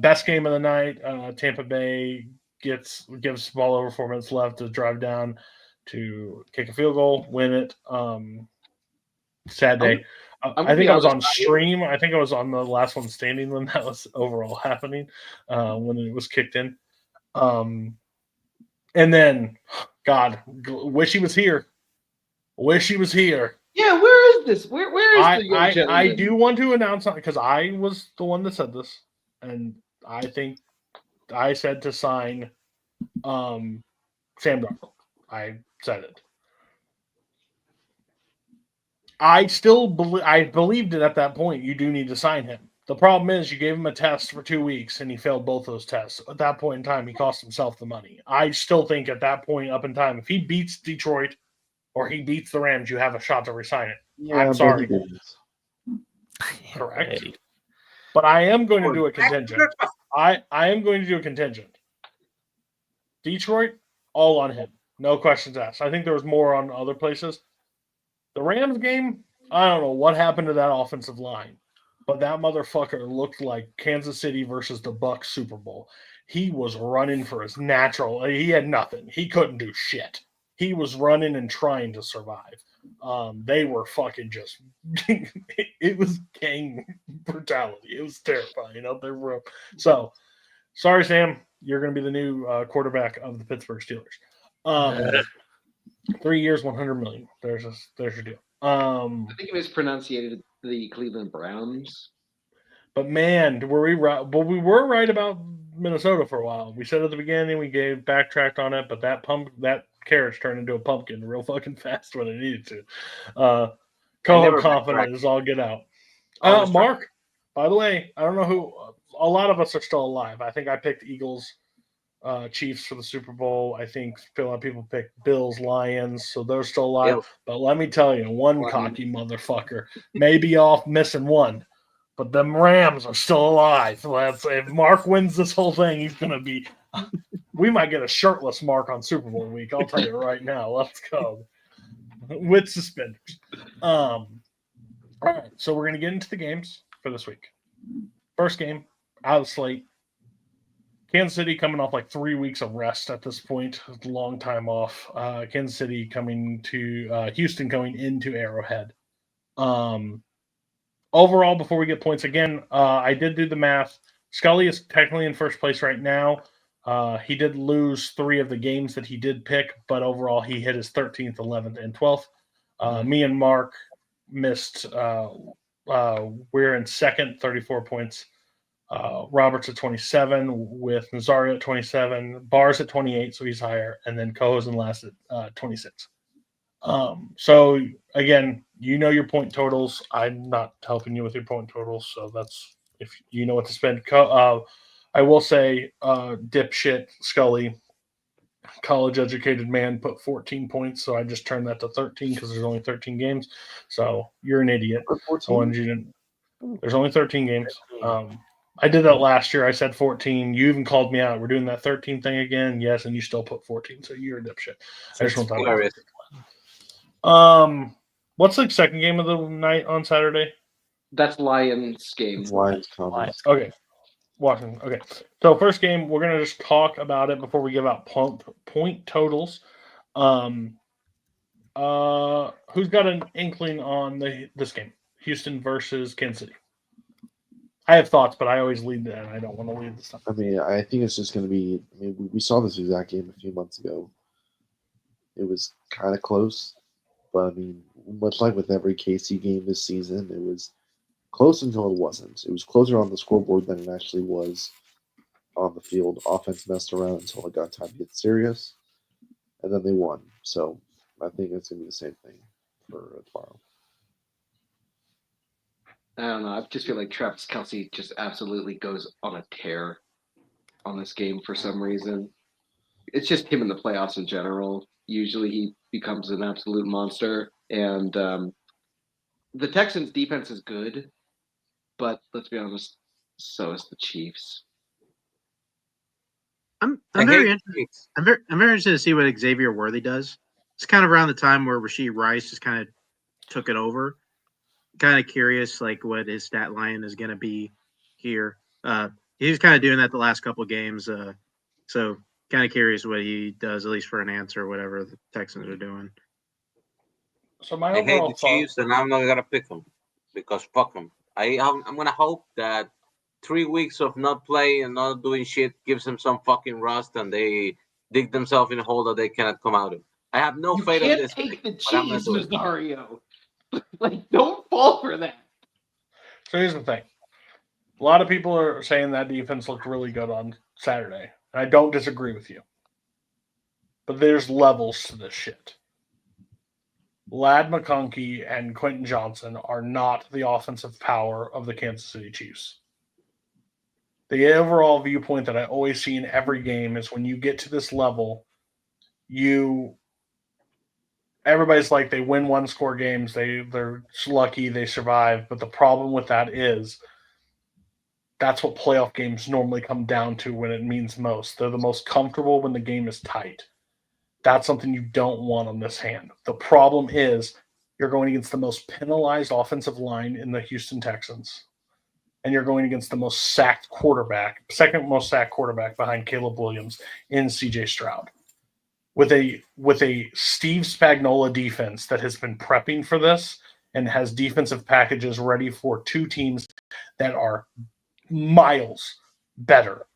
Best game of the night. Tampa Bay gives the ball over 4 minutes left to drive down to kick a field goal, win it. Sad day. I think I was on stream. I think I was on the last one standing when that was overall happening, when it was kicked in. And then, God, wish he was here. Wish he was here. Yeah, where is this? Where is the young gentleman? I do want to announce something because I was the one that said this, and I think I said to sign Sam Darnold. I said it. I believed it at that point. You do need to sign him. The problem is you gave him a test for 2 weeks and he failed both those tests. At that point in time, he cost himself the money. I still think at that point up in time, if he beats Detroit or he beats the Rams, you have a shot to resign it. Yeah, I'm sorry. Yeah, Correct. right. But I am going to do a contingent. I am going to do a contingent. Detroit, all on him. No questions asked. I think there was more on other places. The Rams game, I don't know what happened to that offensive line, but that motherfucker looked like Kansas City versus the Bucs Super Bowl. He was running for his natural. He had nothing. He couldn't do shit. He was running and trying to survive. They were fucking just. It was gang brutality. It was terrifying out there. So, sorry, Sam. You're going to be the new quarterback of the Pittsburgh Steelers. 3 years, $100 million. There's your deal. I think it was pronounced the Cleveland Browns. But man, were we right? Well, we were right about Minnesota for a while. We said at the beginning we backtracked on it, but that carriage turned into a pumpkin real fucking fast when it needed to. Coho confident is all get out. Mark, by the way, I don't know who. A lot of us are still alive. I think I picked Eagles, Chiefs for the Super Bowl. I think a lot of people picked Bills, Lions, so they're still alive. Yep. But let me tell you, one cocky motherfucker may be off missing one, but them Rams are still alive. If Mark wins this whole thing, he's going to be – we might get a shirtless Mark on Super Bowl week. I'll tell you right now. Let's go. With suspenders. All right, so we're going to get into the games for this week. First game, out of the slate. Kansas City coming off like 3 weeks of rest at this point. Long time off. Kansas City coming to Houston going into Arrowhead. Overall, before we get points, again, I did do the math. Scully is technically in first place right now. He did lose 3 of the games that he did pick, but overall he hit his 13th, 11th, and 12th. Me and Mark missed. We're in second, 34 points. Roberts at 27 with Nazario at 27, Bars at 28, so he's higher, and then Coho's in last at 26. So again, you know your point totals. I'm not helping you with your point totals, so that's if you know what to spend. I will say, dipshit Scully, college-educated man, put 14 points, so I just turned that to 13 because there's only 13 games. So you're an idiot. There's only 13 games. I did that last year. I said 14. You even called me out. We're doing that 13 thing again. Yes, and you still put 14. So you're a dipshit. I just want to what's the second game of the night on Saturday? That's Lions game. Lions Cowboys. Okay. Washington. Okay. So first game, we're gonna just talk about it before we give out point totals. Who's got an inkling on this game? Houston versus Kansas City. I have thoughts, but I always lead and I don't want to lead this time. I mean, I think it's just going to be. I mean, we saw this exact game a few months ago. It was kind of close, but I mean, much like with every KC game this season, it was close until it wasn't. It was closer on the scoreboard than it actually was on the field. Offense messed around until it got time to get serious, and then they won. So I think it's going to be the same thing for tomorrow. I don't know. I just feel like Travis Kelce just absolutely goes on a tear on this game for some reason. It's just him in the playoffs in general. Usually he becomes an absolute monster. And the Texans' defense is good, but let's be honest, so is the Chiefs. I'm I very hate interested. Chiefs. I'm very interested to see what Xavier Worthy does. It's kind of around the time where Rashee Rice just kind of took it over. Kind of curious, like what his stat line is going to be here. He's kind of doing that the last couple of games. So kind of curious what he does, at least for an answer, whatever the Texans are doing. So my I hate overall the Chiefs, and I'm not gonna pick them because fuck them. I'm gonna hope that 3 weeks of not playing and not doing shit gives them some fucking rust, and they dig themselves in a hole that they cannot come out of. I have no You faith in can't this, take the but I'm gonna cheese, do it. Nazario. Like, don't fall for that. So here's the thing. A lot of people are saying that defense looked really good on Saturday. And I don't disagree with you. But there's levels to this shit. Lad McConkey and Quentin Johnson are not the offensive power of the Kansas City Chiefs. The overall viewpoint that I always see in every game is when you get to this level, everybody's like they win one score games, they're lucky, they survive. But the problem with that is that's what playoff games normally come down to when it means most. They're the most comfortable when the game is tight. That's something you don't want on this hand. The problem is you're going against the most penalized offensive line in the Houston Texans, and you're going against the most sacked quarterback, second most sacked quarterback behind Caleb Williams in CJ Stroud. With a Steve Spagnuolo defense that has been prepping for this and has defensive packages ready for two teams that are miles better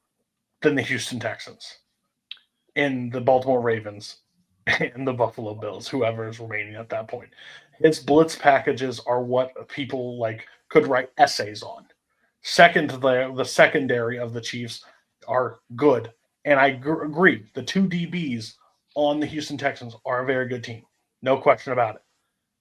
than the Houston Texans and the Baltimore Ravens and the Buffalo Bills, whoever is remaining at that point. His blitz packages are what people like could write essays on. Second, the secondary of the Chiefs are good. And I agree, the two DBs on the Houston Texans are a very good team. No question about it.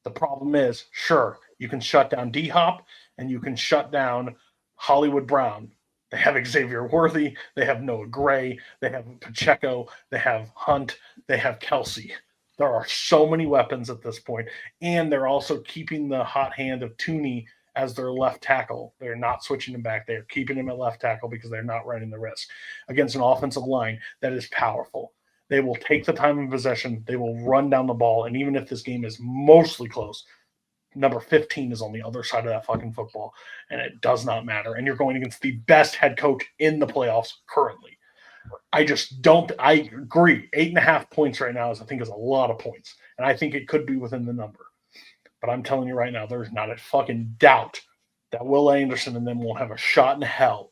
The problem is, sure, you can shut down D-Hop and you can shut down Hollywood Brown. They have Xavier Worthy. They have Noah Gray. They have Pacheco. They have Hunt. They have Kelsey. There are so many weapons at this point. And they're also keeping the hot hand of Tooney as their left tackle. They're not switching him back. They're keeping him at left tackle because they're not running the risk against an offensive line that is powerful. They will take the time of possession. They will run down the ball. And even if this game is mostly close, number 15 is on the other side of that fucking football, and it does not matter. And you're going against the best head coach in the playoffs currently. I agree. 8.5 points right now I think is a lot of points, and I think it could be within the number. But I'm telling you right now, there's not a fucking doubt that Will Anderson and them won't have a shot in hell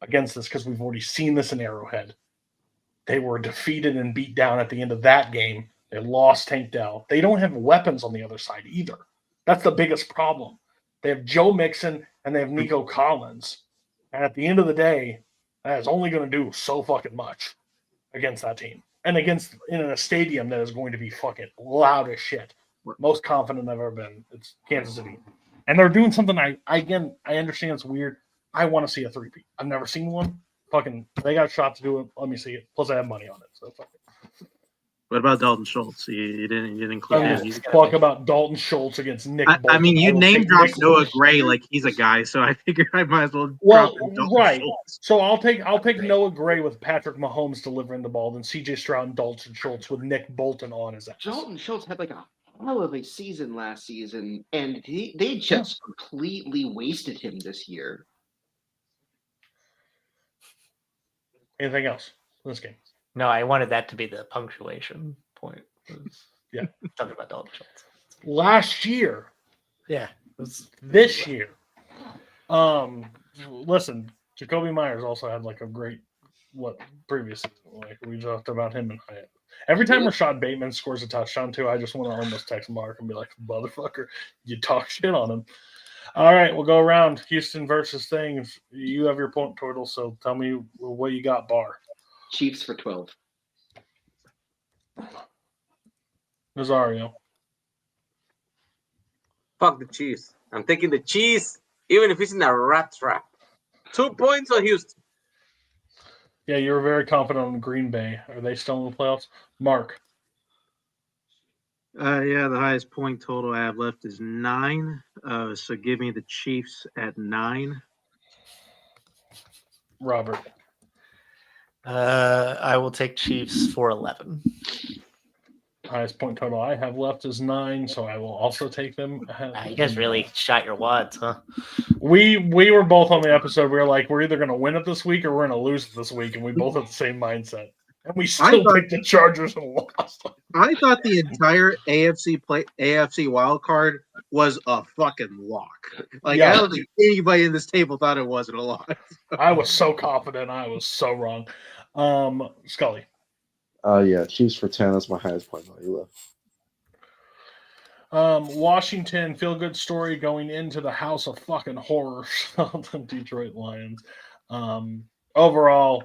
against this because we've already seen this in Arrowhead. They were defeated and beat down at the end of that game. They lost Tank Dell. They don't have weapons on the other side either. That's the biggest problem. They have Joe Mixon and they have Nico Collins. And at the end of the day, that is only going to do so fucking much against that team. And against in a stadium that is going to be fucking loud as shit. Most confident I've ever been. It's Kansas City. And they're doing something I understand it's weird. I want to see a three-peat. I've never seen one. Fucking, they got a shot to do it. Let me see it. Plus, I have money on it. So fuck it. What about Dalton Schultz? You didn't include him. Let's talk about Dalton Schultz against Nick Bolton. I mean, you name dropped Noah Bolton. Gray like he's a guy, so I figure I might as well. Well, drop right. Schultz. So I'll take Noah Gray with Patrick Mahomes delivering the ball, then C.J. Stroud and Dalton Schultz with Nick Bolton on his ass. Dalton Schultz had like a hell of a season last season, and they just completely wasted him this year. Anything else in this game? No, I wanted that to be the punctuation point. Yeah. Talking about Dalton Schultz. Last year, Yeah. this year, listen, Jacoby Myers also had like a great previous season. Like we talked about him and Hyatt. Every time Rashad Bateman scores a touchdown too, I just want to almost text Mark and be like, "Motherfucker, you talk shit on him." All right, we'll go around. Houston versus things. You have your point total, so tell me what you got, Bar. Chiefs for 12. Nazario. Fuck the Chiefs. I'm taking the Chiefs, even if it's in a rat trap. 2 points on Houston. Yeah, you were very confident on Green Bay. Are they still in the playoffs? Mark. Yeah, the highest point total I have left is 9. So give me the Chiefs at 9. Robert. I will take Chiefs for 11. Highest point total I have left is 9, so I will also take them. You guys really shot your wads, huh? We were both on the episode. We were like, we're either going to win it this week or we're going to lose it this week, and we both have the same mindset. And we still picked the Chargers and lost. I thought the entire AFC wild card was a fucking lock. Like Yeah. I don't think anybody in this table thought it wasn't a lock. I was so confident. I was so wrong. Scully. Yeah, Chiefs for 10. That's my highest point value left. Washington, feel good story going into the house of fucking horrors. The Detroit Lions. Overall,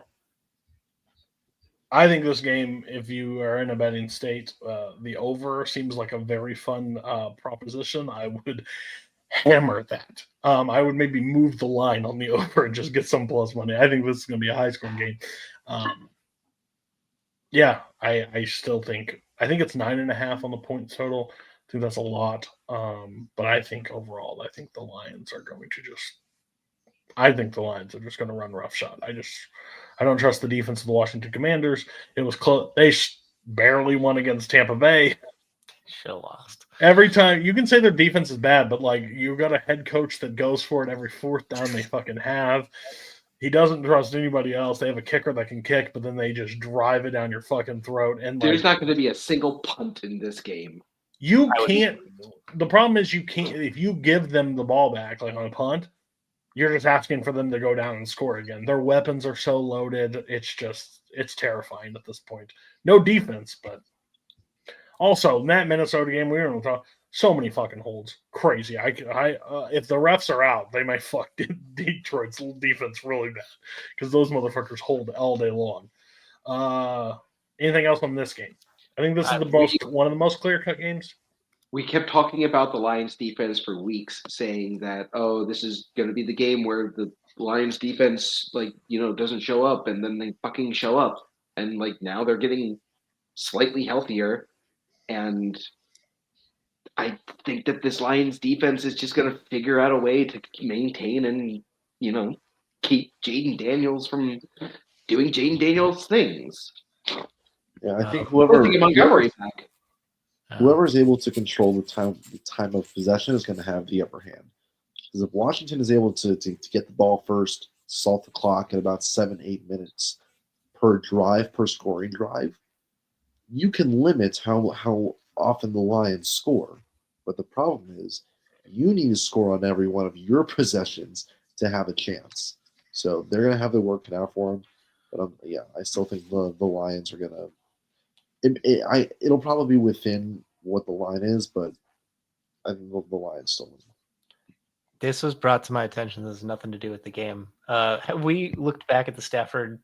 I think this game, if you are in a betting state, the over seems like a very fun proposition. I would hammer that. I would maybe move the line on the over and just get some plus money. I think this is going to be a high scoring game. Yeah, I still think it's 9.5 on the point total. I think that's a lot. But I think overall, I think the Lions are going to going to run roughshod. I don't trust the defense of the Washington Commanders. It was close. They barely won against Tampa Bay. Should have lost. Every time you can say their defense is bad, but like you got a head coach that goes for it every fourth down they fucking have. He doesn't trust anybody else. They have a kicker that can kick, but then they just drive it down your fucking throat. And there's not going to be a single punt in this game. You can't. The problem is you can't. If you give them the ball back, like on a punt, you're just asking for them to go down and score again. Their weapons are so loaded. It's terrifying at this point. No defense, but also in that Minnesota game, we were talking. So many fucking holds, crazy. If the refs are out, they might fuck Detroit's defense really bad because those motherfuckers hold all day long. Anything else on this game? I think this is one of the most clear-cut games. We kept talking about the Lions defense for weeks, saying that this is going to be the game where the Lions defense doesn't show up, and then they fucking show up, and now they're getting slightly healthier, and I think that this Lions defense is just going to figure out a way to maintain and, keep Jaden Daniels from doing Jaden Daniels things. Yeah, I think whoever is able to control the time of possession is going to have the upper hand. Because if Washington is able to get the ball first, salt the clock at about 7-8 minutes per scoring drive, you can limit how often the Lions score. But the problem is you need to score on every one of your possessions to have a chance. So they're going to have their work cut out for them. But I still think the Lions are going to – it'll probably be within what the line is, but I think the Lions still win. This was brought to my attention. This has nothing to do with the game. Have we looked back at the Stafford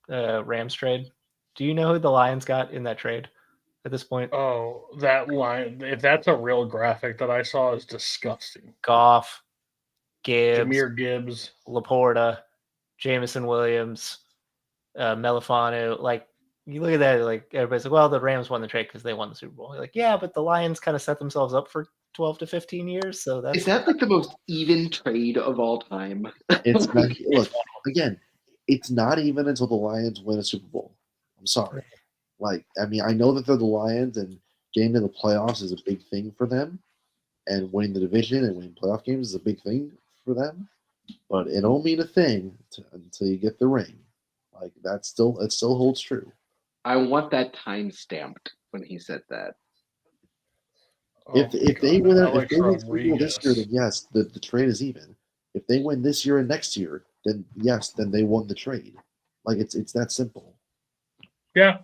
Rams trade? Do you know who the Lions got in that trade at this point? Oh, that line. If that's a real graphic that I saw, is disgusting. Goff, Gibbs, Jahmyr Gibbs, Laporta, Jameson Williams, Melifanu. You look at that, everybody's like, well, the Rams won the trade because they won the Super Bowl. You're like, yeah, but the Lions kind of set themselves up for 12 to 15 years. So that's... Is that the most even trade of all time? It's not, look, again, it's not even until the Lions win a Super Bowl. I'm sorry. I know that they're the Lions and getting to the playoffs is a big thing for them. And winning the division and winning playoff games is a big thing for them. But it don't mean a thing until you get the ring. It still holds true. I want that time stamped when he said that. If they win this year, then yes, the trade is even. If they win this year and next year, then yes, then they won the trade. Like it's that simple. Yeah.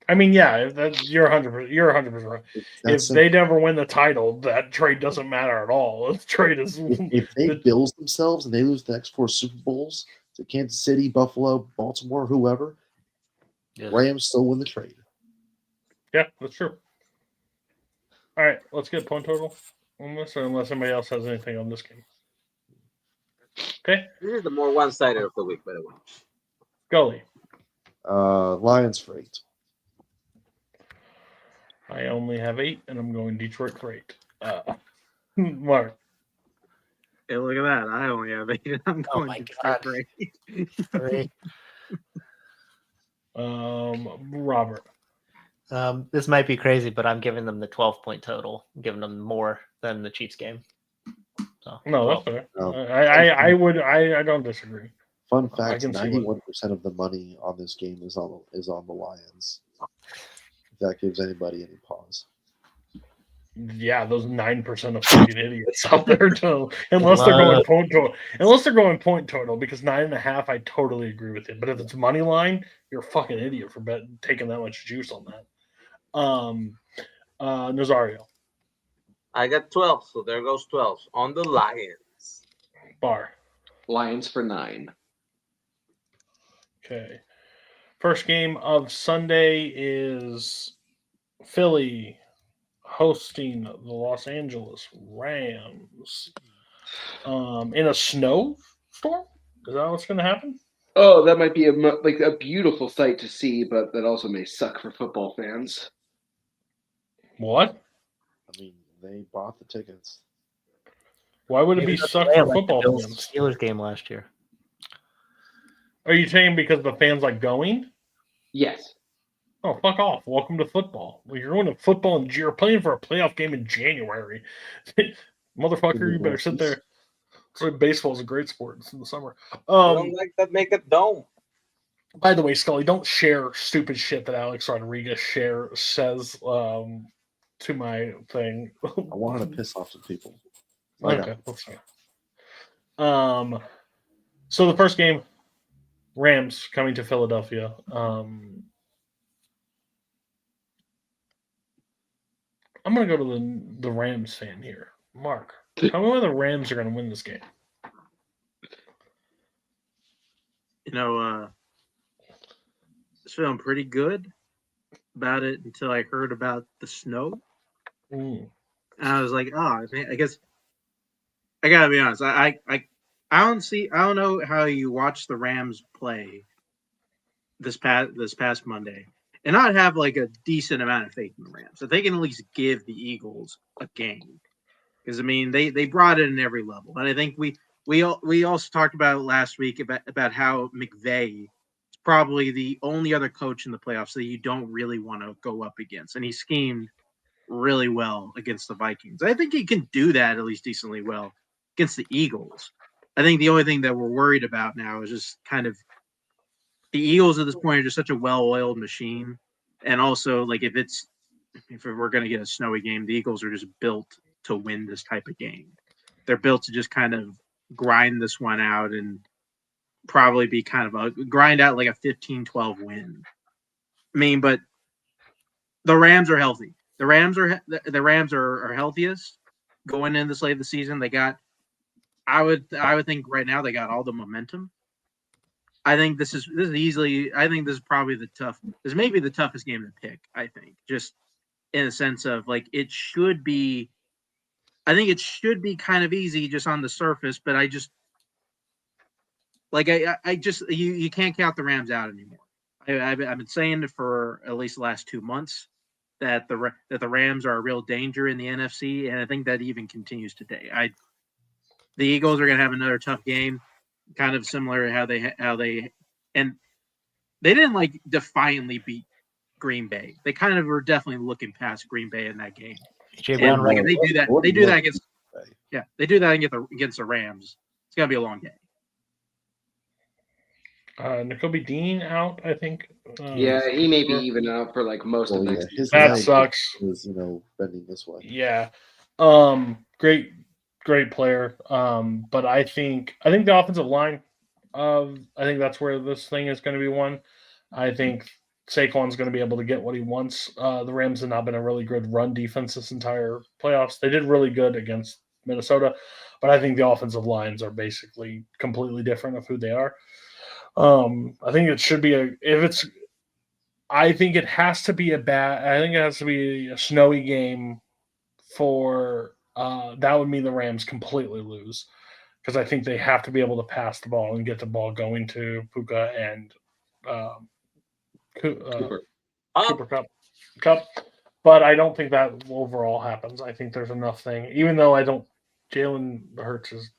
I mean, yeah, you're 100%. You're 100% right. That If simple. they never win the title, that trade doesn't matter at all. The trade is If they bills themselves and they lose the next 4 Super Bowls to Kansas City, Buffalo, Baltimore, whoever, Rams still win the trade. Yeah, that's true. All right, let's get point total on this, unless somebody else has anything on this game. Okay. This is the more one-sided of the week, by the way. Gully. Lions for 8. I only have 8, and I'm going Detroit for 8. Mark. Hey, look at that. I only have 8. I'm Oh going my Detroit God. for 8. Robert. This might be crazy, but I'm giving them the 12-point total. I'm giving them more than the Chiefs game. So, No, 12. that's fair. No. I don't disagree. Fun I fact: can see 91% of the money on this game is on the Lions. If that gives anybody any pause. Yeah, those 9% of fucking idiots out there too. Unless they're going point total. Unless they're going point total, because 9.5, I totally agree with you. But if it's money line, you're a fucking idiot for taking that much juice on that. Nazario. I got 12, so there goes 12 on the Lions. Bar. Lions for 9. Okay. First game of Sunday is Philly hosting the Los Angeles Rams in a snowstorm. Is that what's going to happen? Oh, that might be a beautiful sight to see, but that also may suck for football fans. What? I mean, they bought the tickets. Why would it Maybe be that's suck the way for I like the football Bills fans? Steelers game last year. Are you saying because the fans like going? Yes. Oh, fuck off. Welcome to football. Well, you're going to football and you're playing for a playoff game in January. Motherfucker, you better sit there. So baseball is a great sport. It's in the summer. I don't like that. Make a dome. By the way, Scully, don't share stupid shit that Alex Rodriguez says to my thing. I wanted to piss off some people. Okay, that's fine. So the first game, Rams coming to Philadelphia. I'm gonna go to the Rams fan here. Mark, tell me when the Rams are gonna win this game. You know, I was feeling pretty good about it until I heard about the snow. And I was like, oh, I guess I gotta be honest. I don't know how you watch the Rams play this past Monday and not have like a decent amount of faith in the Rams. If they can at least give the Eagles a game. Because I mean they brought it in every level. And I think we also talked about it last week about how McVay is probably the only other coach in the playoffs that you don't really want to go up against. And he schemed really well against the Vikings. I think he can do that at least decently well against the Eagles. I think the only thing that we're worried about now is just kind of the Eagles at this point are just such a well-oiled machine. And also, like, if we're going to get a snowy game, the Eagles are just built to win this type of game. They're built to just kind of grind this one out and probably be kind of a grind out like a 15-12 win. I mean, but the Rams are healthy. The Rams are healthiest going into this late of the season. They got, I would think right now they got all the momentum. I think this is easily. I think this is probably this may be the toughest game to pick. I think just in the sense of like it should be. I think it should be kind of easy just on the surface, but I just like I just you can't count the Rams out anymore. I've been saying it for at least the last 2 months that the Rams are a real danger in the NFC, and I think that even continues today. The Eagles are going to have another tough game, kind of similar to how they and they didn't like defiantly beat Green Bay. They kind of were definitely looking past Green Bay in that game. AJ Brown, And like if they do that against the Rams. It's going to be a long day. N'Kobe Dean out, I think. Yeah, he may be even out for like most of next season. That sucks. Was bending this way. Yeah. Great great player. But I think the offensive line. I think that's where this thing is going to be won. I think Saquon's going to be able to get what he wants. The Rams have not been a really good run defense this entire playoffs. They did really good against Minnesota, but I think the offensive lines are basically completely different of who they are. I think it should be I think it has to be a snowy game for that would mean the Rams completely lose because I think they have to be able to pass the ball and get the ball going to Puka and um, Cooper. Cooper Cup. But I don't think that overall happens. I think there's enough thing, even though I don't. Jalen Hurts is.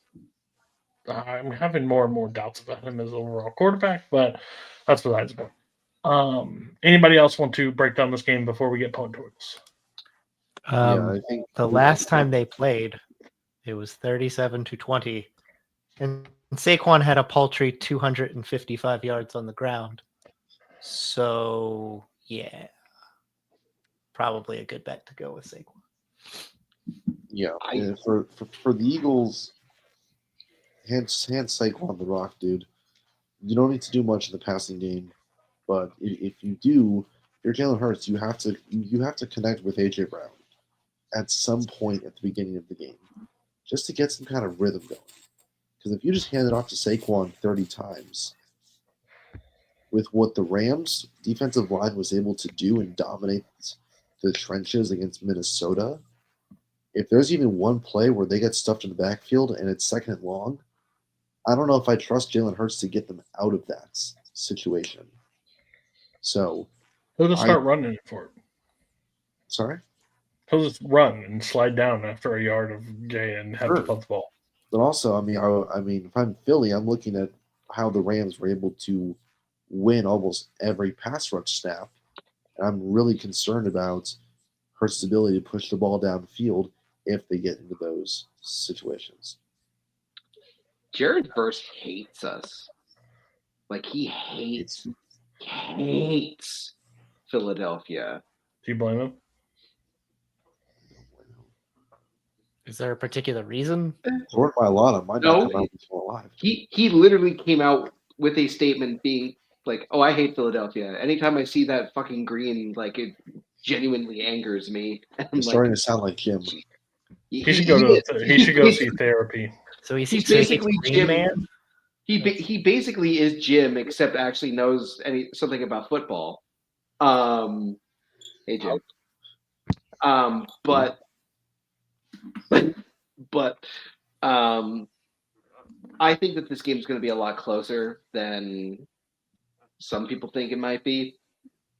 I'm having more and more doubts about him as overall quarterback, but that's besides the point. Anybody else want to break down this game before we get point totals? I think The last time they played, it was 37-20, and Saquon had a paltry 255 yards on the ground. So yeah, probably a good bet to go with Saquon. Yeah, for the Eagles, hand Saquon the rock, dude. You don't need to do much in the passing game, but if you do, you're Jalen Hurts. You have to connect with AJ Brown at some point at the beginning of the game, just to get some kind of rhythm going. Because if you just hand it off to Saquon 30 times, with what the Rams defensive line was able to do and dominate the trenches against Minnesota, if there's even one play where they get stuffed in the backfield and it's second and long, I don't know if I trust Jalen Hurts to get them out of that situation. So He'll just start running for it. Sorry? He'll just run and slide down after a yard of Jay and have to punt the ball. But also, I mean, if I'm Philly, I'm looking at how the Rams were able to win almost every pass rush snap, and I'm really concerned about Hurts' ability to push the ball downfield if they get into those situations. Jared Verse hates us. Like he hates Philadelphia. Do you blame him? Is there a particular reason? Jordan Mailata might not come out alive. He literally came out with a statement being like, "Oh, I hate Philadelphia. Anytime I see that fucking green, like it genuinely angers me." He's starting to sound like Jim. He should go see therapy. So he's basically Jim. Man? He basically is Jim, except actually knows something about football. Hey Jim. But I think that this game is going to be a lot closer than some people think it might be.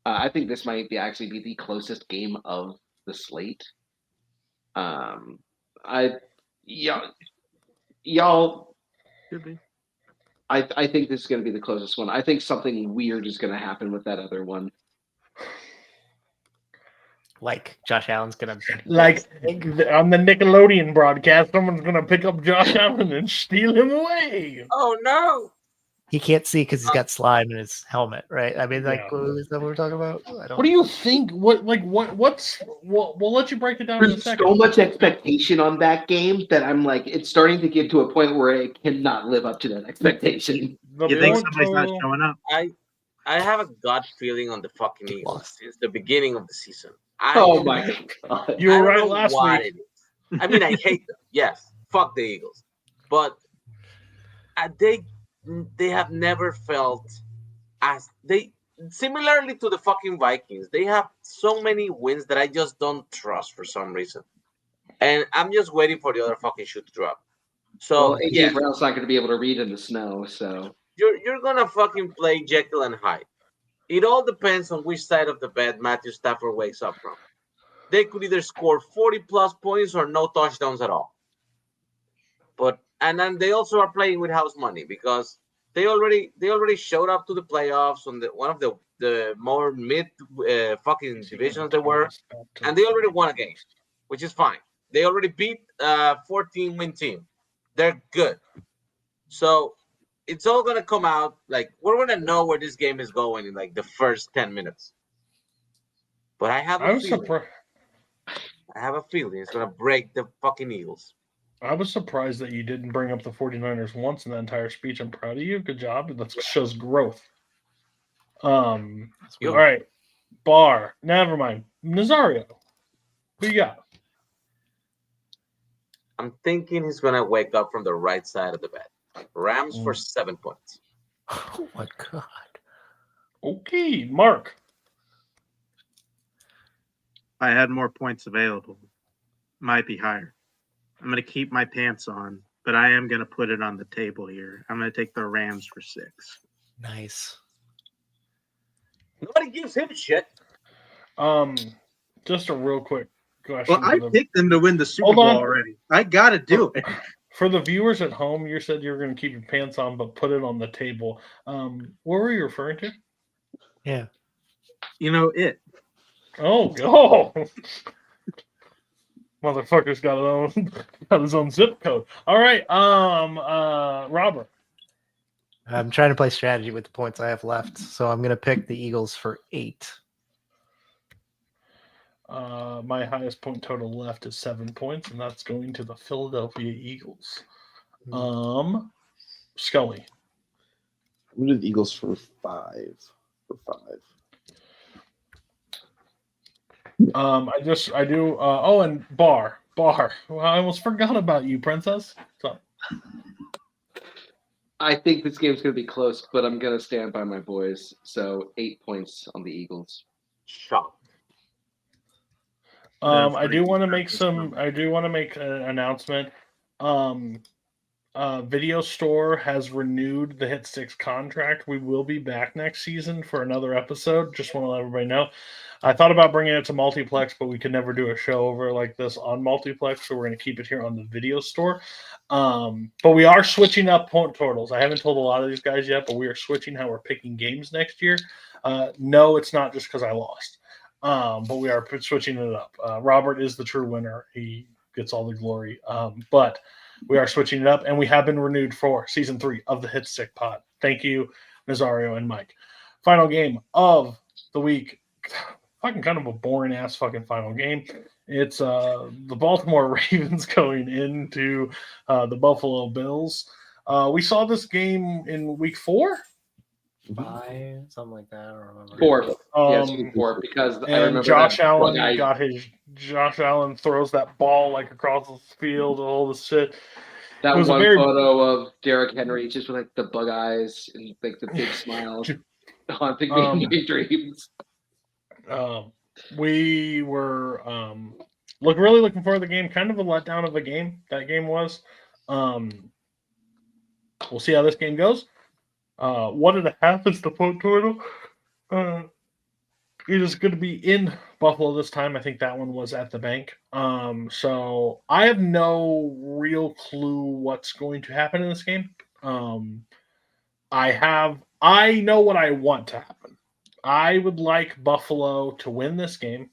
I think this might actually be the closest game of the slate. Y'all. Could be. I think this is going to be the closest one. I think something weird is going to happen with that other one. Like Josh Allen's gonna on the Nickelodeon broadcast, someone's gonna pick up Josh Allen and steal him away. Oh no! He can't see because he's got slime in his helmet, right? I mean, is that what we're talking about? What do you think? We'll let you break it down. There's in a second. so much expectation on that game that I'm like, it's starting to get to a point where it cannot live up to that expectation. You think somebody's not showing up? I have a gut feeling on the fucking Eagles since the beginning of the season. Oh my god! You were right last week. I mean, I hate them. Yes, fuck the Eagles, but they have never felt as similarly to the fucking Vikings. They have so many wins that I just don't trust for some reason, and I'm just waiting for the other fucking shoe to drop. So AJ Brown's not going to be able to read in the snow, so you're gonna fucking play Jekyll and Hyde. It all depends on which side of the bed Matthew Stafford wakes up from. They could either score 40+ points or no touchdowns at all. And then they also are playing with house money because they already showed up to the playoffs on one of the more mid fucking divisions they were, and they already won a game, which is fine. They already beat a 14-win team. They're good. So it's all gonna come out like we're gonna know where this game is going in like the first 10 minutes. But I have a feeling it's gonna break the fucking Eagles. I was surprised that you didn't bring up the 49ers once in that entire speech. I'm proud of you. Good job. That shows growth. That's All weird. right. Bar. Never mind. Nazario. Who you got? I'm thinking he's gonna wake up from the right side of the bed. Rams for 7 points. Oh my god. Okay, Mark. I had more points available. Might be higher. I'm going to keep my pants on, but I am going to put it on the table here. I'm going to take the Rams for 6. Nice. Nobody gives him shit. Just a real quick question. Well, I for the, picked them to win the Super Hold Bowl on. already. I got to do it. for the viewers at home, you said you were going to keep your pants on, but put it on the table. What were you referring to? Yeah. You know it. Oh. Motherfucker's got his own zip code. All right, Robert. I'm trying to play strategy with the points I have left, so I'm going to pick the Eagles for 8. My highest point total left is 7 points, and that's going to the Philadelphia Eagles. Scully. I'm going to do the Eagles for 5. For 5. And Bar. Well, I almost forgot about you, Princess. So, I think this game's going to be close, but I'm going to stand by my boys. So 8 points on the Eagles. Shocked. I do want to make an announcement. Video Store has renewed the Hit Sticks contract. We will be back next season for another episode. Just want to let everybody know. I thought about bringing it to Multiplex, but we could never do a show over like this on Multiplex, so we're going to keep it here on the Video Store. But we are switching up point totals. I haven't told a lot of these guys yet, but we are switching how we're picking games next year. No, it's not just because I lost. But we are switching it up. Robert is the true winner. He gets all the glory. But we are switching it up, and we have been renewed for season 3 of the Hit Stick Pod. Thank you, Nazario and Mike. Final game of the week. Fucking kind of a boring ass fucking final game. It's the Baltimore Ravens going into the Buffalo Bills. We saw this game in week 4. 5, something like that. I don't remember. 4. Yes, 4. Because I remember Josh that Allen guy, Josh Allen throws that ball like across the field, all this shit. that it was one a very- photo of Derrick Henry just with like the bug eyes and like the big smile haunting me in my dreams. We were really looking forward to the game. Kind of a letdown of a game that game was. We'll see how this game goes. 1.5 is the point total. It is going to be in Buffalo this time. I think that one was at the bank. So I have no real clue what's going to happen in this game. I know what I want to happen. I would like Buffalo to win this game,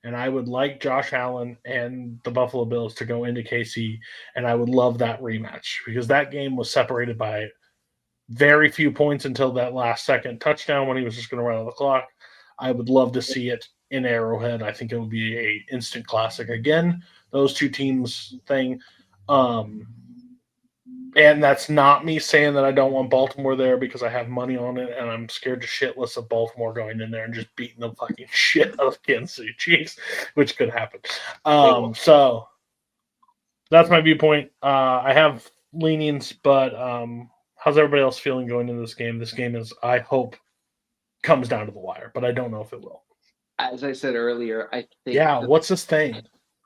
and I would like Josh Allen and the Buffalo Bills to go into KC, and I would love that rematch because that game was separated by very few points until that last second touchdown when he was just going to run out the clock. I would love to see it in Arrowhead. I think it would be a instant classic again. Those two teams thing. And that's not me saying that I don't want Baltimore there because I have money on it and I'm scared to shitless of Baltimore going in there and just beating the fucking shit out of Kansas City Chiefs, which could happen. So that's my viewpoint. I have leanings, but how's everybody else feeling going into this game? This game is, I hope, comes down to the wire, but I don't know if it will. As I said earlier, I think what's this thing?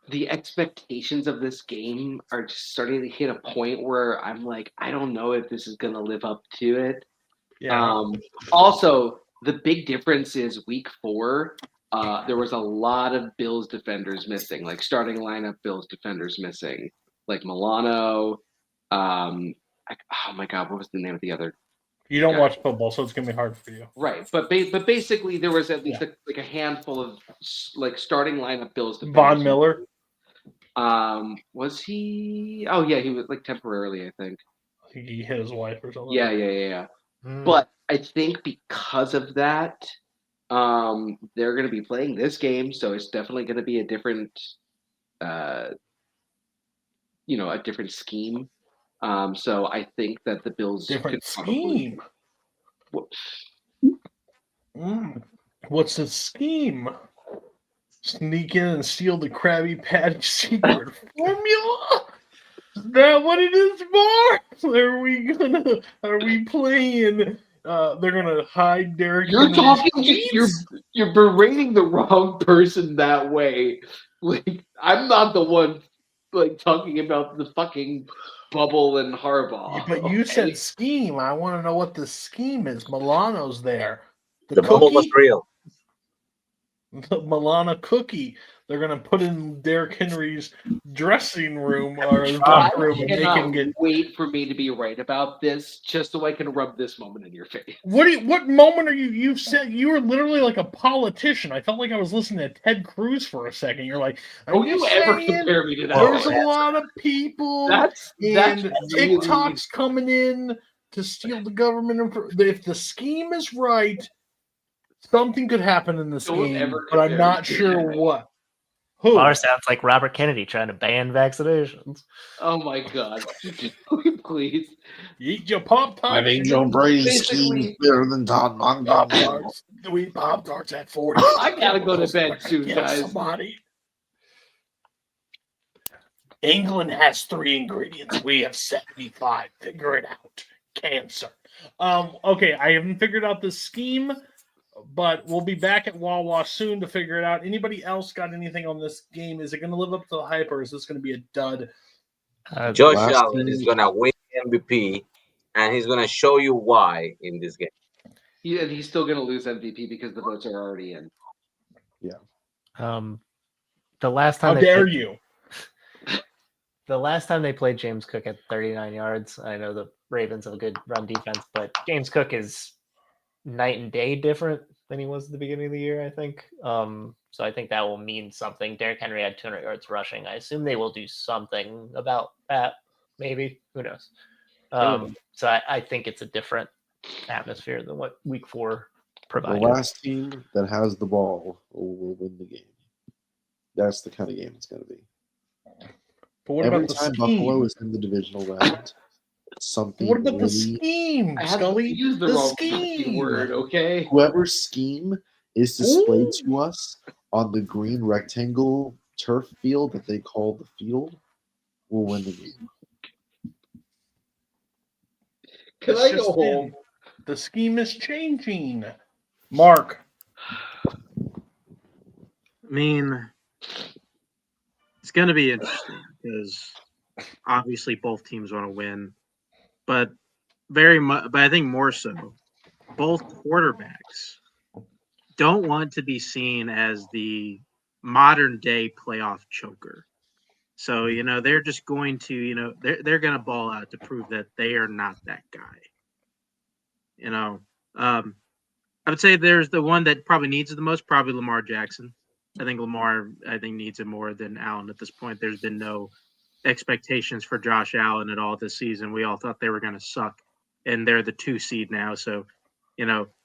The expectations of this game are just starting to hit a point where I'm like, I don't know if this is going to live up to it. Yeah. Also, the big difference is week 4, there was a lot of Bills defenders missing, like starting lineup Bills defenders missing, like Milano. Oh my God, what was the name of the other? You don't watch football, so it's going to be hard for you. Right, but basically there was at least like a handful of like starting lineup Bills defenders. Von Miller? Was he? Oh yeah, he was like temporarily, I think. I think he hit his wife or something. Yeah. But I think because of that, they're going to be playing this game, so it's definitely going to be a different, a different scheme. So I think that the Bills Different could probably. scheme. What's the scheme? Sneak in and steal the Krabby Patty secret formula? Is that what it is, Bar? Are we playing? They're gonna hide Derrick You're Henry's talking. tweets? You're berating the wrong person that way. Like I'm not the one like talking about the fucking bubble and Harbaugh. But you okay? said scheme. I want to know what the scheme is. Milano's there. The bubble was Cookie? real. The Milana cookie. They're gonna put in Derrick Henry's dressing room or his I locker room and make him cannot get. wait for me to be right about this, just so I can rub this moment in your face. What moment are you? You've said you were literally like a politician. I felt like I was listening to Ted Cruz for a second. You're like, are Don't you you ever saying compare me to that? there's a that's- lot of people That's and really- TikTok's coming in to steal the government? If the scheme is right, something could happen in the Don't scheme, ever but I'm compare not me to sure that. what. Who? Bar sounds like Robert Kennedy trying to ban vaccinations. Oh my god! Please. Eat your Pop Tarts. I think Joe Brady's Basically- scheme is better than Todd Pop Monken. Tarts. Do we eat Pop Tarts at 40? I gotta go to bed soon, Kill guys. somebody. England has 3 ingredients. We have 75. Figure it out. Cancer. Okay, I haven't figured out the scheme, but we'll be back at Wawa soon to figure it out. Anybody else got anything on this game? Is it going to live up to the hype, or is this going to be a dud? Josh last Allen team- is gonna win MVP, and he's gonna show you why in this game. And he's still gonna lose MVP because the votes are already in. The last How time they dare played, you? the last time they played James Cook at 39 yards. I know the Ravens have a good run defense, but James Cook is night and day different than he was at the beginning of the year, I think. So I think that will mean something. Derrick Henry had 200 yards rushing. I assume they will do something about that. Maybe. Who knows? So I think it's a different atmosphere than what Week 4 The provided. last team that has the ball will win the game. That's the kind of game it's going to be. But what Every about the time scheme? Buffalo is in the divisional round, something What about the really scheme, I had Scully? to use the wrong fucking word, okay? whoever's scheme is displayed Ooh. to us on the green rectangle turf field that they call the field will win the game. Can It's I go just home? in. The scheme is changing. Mark. I mean, it's going to be interesting because obviously both teams want to win, but but I think more so, both quarterbacks don't want to be seen as the modern day playoff choker. So, they're just going to, they're going to ball out to prove that they are not that guy. I would say there's the one that probably needs it the most, probably Lamar Jackson. I think Lamar, needs it more than Allen at this point. There's been no expectations for Josh Allen at all this season. We all thought they were going to suck, and they're the 2 seed now. So,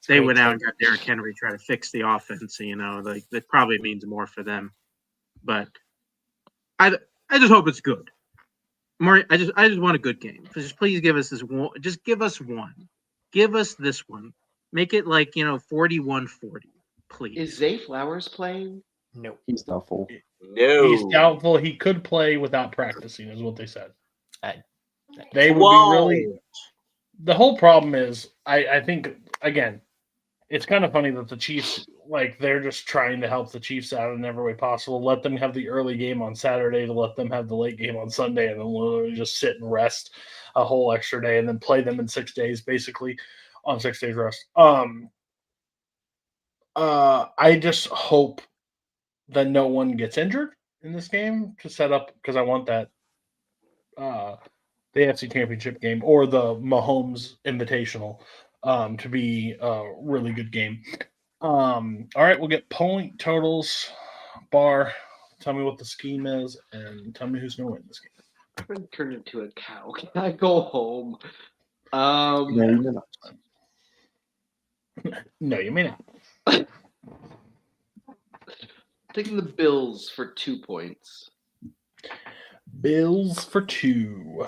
they went out and got Derrick Henry trying to fix the offense. That probably means more for them. But I just hope it's good. More, I just want a good game. Just please give us this one. Just give us one. Give us this one. Make it 41-40, please. Is Zay Flowers playing? Nope. He's doubtful. No. He's doubtful he could play without practicing, is what they said. I- They would Whoa. be really. The whole problem is, I think, again, it's kind of funny that the Chiefs, they're just trying to help the Chiefs out in every way possible. Let them have the early game on Saturday to let them have the late game on Sunday, and then literally just sit and rest a whole extra day and then play them in 6 days, basically, on 6 days rest. I just hope that no one gets injured in this game to set up, because I want that the AFC Championship game or the Mahomes Invitational to be a really good game. All right, we'll get point totals. Bar, tell me what the scheme is and tell me who's going to win this game. I'm gonna turn into a cow. Can I go home? No, you're not. No, you may not. Taking the Bills for 2 points. Bills for 2.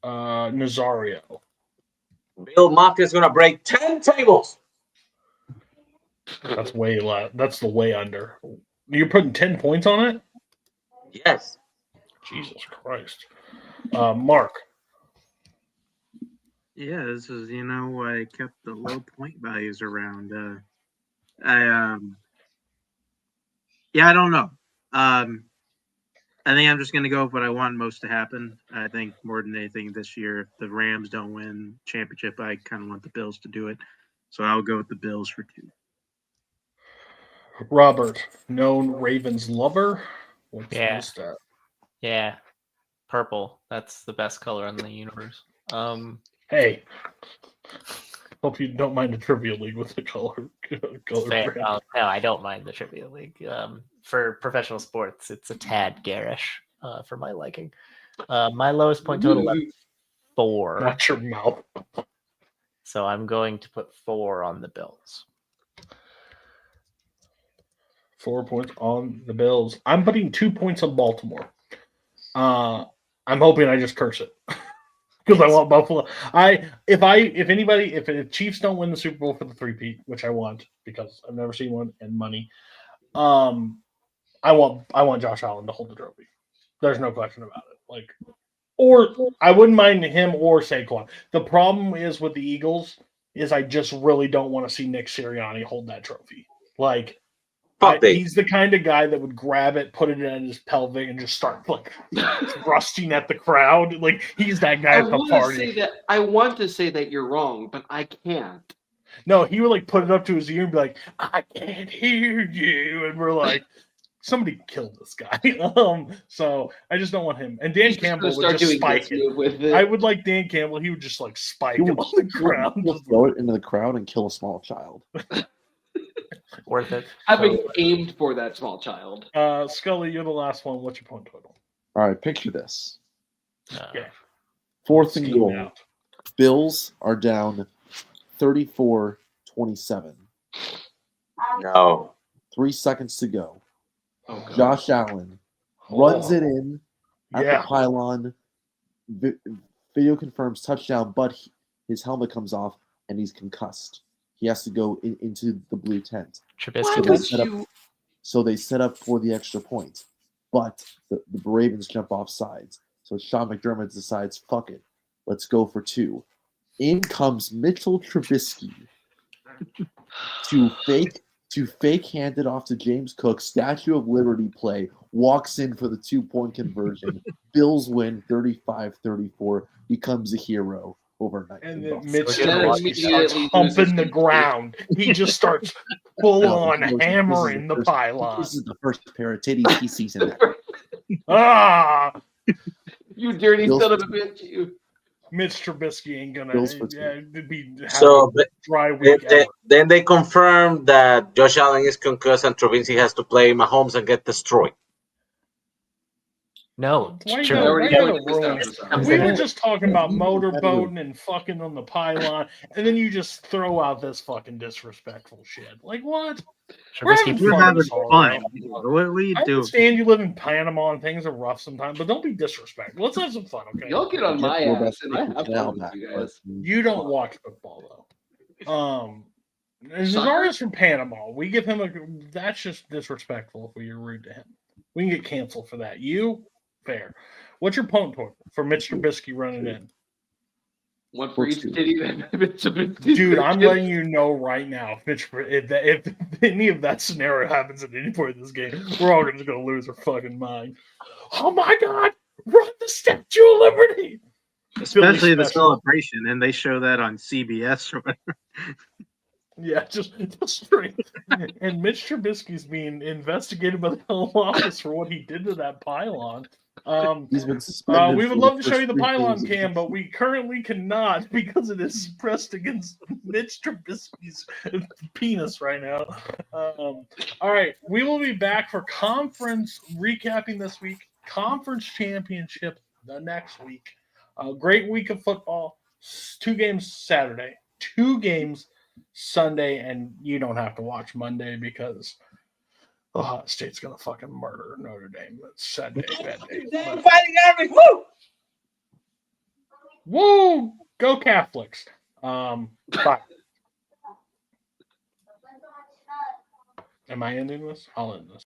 Nazario. Bill Mock is going to break 10 tables. That's way less. That's the way under. You're putting 10 points on it? Yes. Jesus Christ. Mark. Yeah, this is why I kept the low point values around. I don't know. I think I'm just going to go with what I want most to happen. I think more than anything this year, if the Rams don't win championship, I kind of want the Bills to do it. So I'll go with the Bills for 2. Robert, known Ravens lover. What's Yeah. the stat? Yeah, purple. That's the best color in the universe. Hey, hope you don't mind the trivia league with the color. Fair. No, I don't mind the trivia league. For professional sports, it's a tad garish for my liking. My lowest point total is 4. Watch your mouth. So I'm going to put 4 on the Bills. 4 points on the Bills. I'm putting 2 points on Baltimore. I'm hoping I just curse it because I want Buffalo. If the Chiefs don't win the Super Bowl for the 3-peat, which I want because I've never seen one, and money, I want Josh Allen to hold the trophy. There's no question about it. Or I wouldn't mind him or Saquon. The problem is with the Eagles is I just really don't want to see Nick Sirianni hold that trophy. He's the kind of guy that would grab it, put it in his pelvic, and just start thrusting at the crowd. He's that guy at the party. I want to say that you're wrong, but I can't. No, he would put it up to his ear and be like, "I can't hear you," and we're like, "Somebody killed this guy." So I just don't want him. And Dan Campbell would just spike it. I would like Dan Campbell. He would just spike it on the ground, He'll throw it into the crowd and kill a small child. Worth it. Having aimed for that small child. Scully, you're the last one. What's your point total? All right, picture this. Yeah. 4th and goal. Bills are down 34-27. No. 3 seconds to go. Oh, Josh Allen runs it in at the pylon. Video confirms touchdown, but his helmet comes off and he's concussed. He has to go into the blue tent. So they set up for the extra point, but the Ravens jump off sides. So Sean McDermott decides, fuck it, let's go for 2. In comes Mitchell Trubisky to fake hand it off to James Cook, Statue of Liberty play, walks in for the 2-point conversion. Bills win 35-34, becomes a hero overnight. And then Mitch starts humping the ground. He just starts full on hammering the pylon. This is the first pair of titties he's sees in You dirty son of a bitch, you. Mitch Trubisky ain't gonna be dry week. Then they confirmed that Josh Allen is concussed and Trubisky has to play Mahomes and get destroyed. No, we were just talking about motorboating and fucking on the pylon, and then you just throw out this fucking disrespectful shit. What? We're having fun. What are you doing? I understand you live in Panama and things are rough sometimes, but don't be disrespectful. Let's have some fun, okay? Y'all get on my ass, and I have fun with you guys. You don't watch football though. Nazario's from Panama. We give him that's just disrespectful if we are rude to him. We can get canceled for that. Fair. What's your point total for Mitch Trubisky running in? One for each titty. Dude, I'm letting you know right now, if any of that scenario happens at any point in this game, we're all just going to lose our fucking mind. Oh my God! Run the Statue of Liberty! Especially the celebration, and they show that on CBS or whatever. Yeah, just straight. And Mitch Trubisky's being investigated by the Home Office for what he did to that pylon. He's been suspended. We would love to show you the pylon cam, but we currently cannot because it is pressed against Mitch Trubisky's penis right now. All right, we will be back for conference recapping this week. Conference championship the next week. A great week of football. 2 games Saturday. 2 games Sunday, and you don't have to watch Monday because Ohio State's gonna fucking murder Notre Dame. It's sad day, bad day. Damn Fighting Irish, woo! Woo! Go Catholics. Bye. Am I ending this? I'll end this.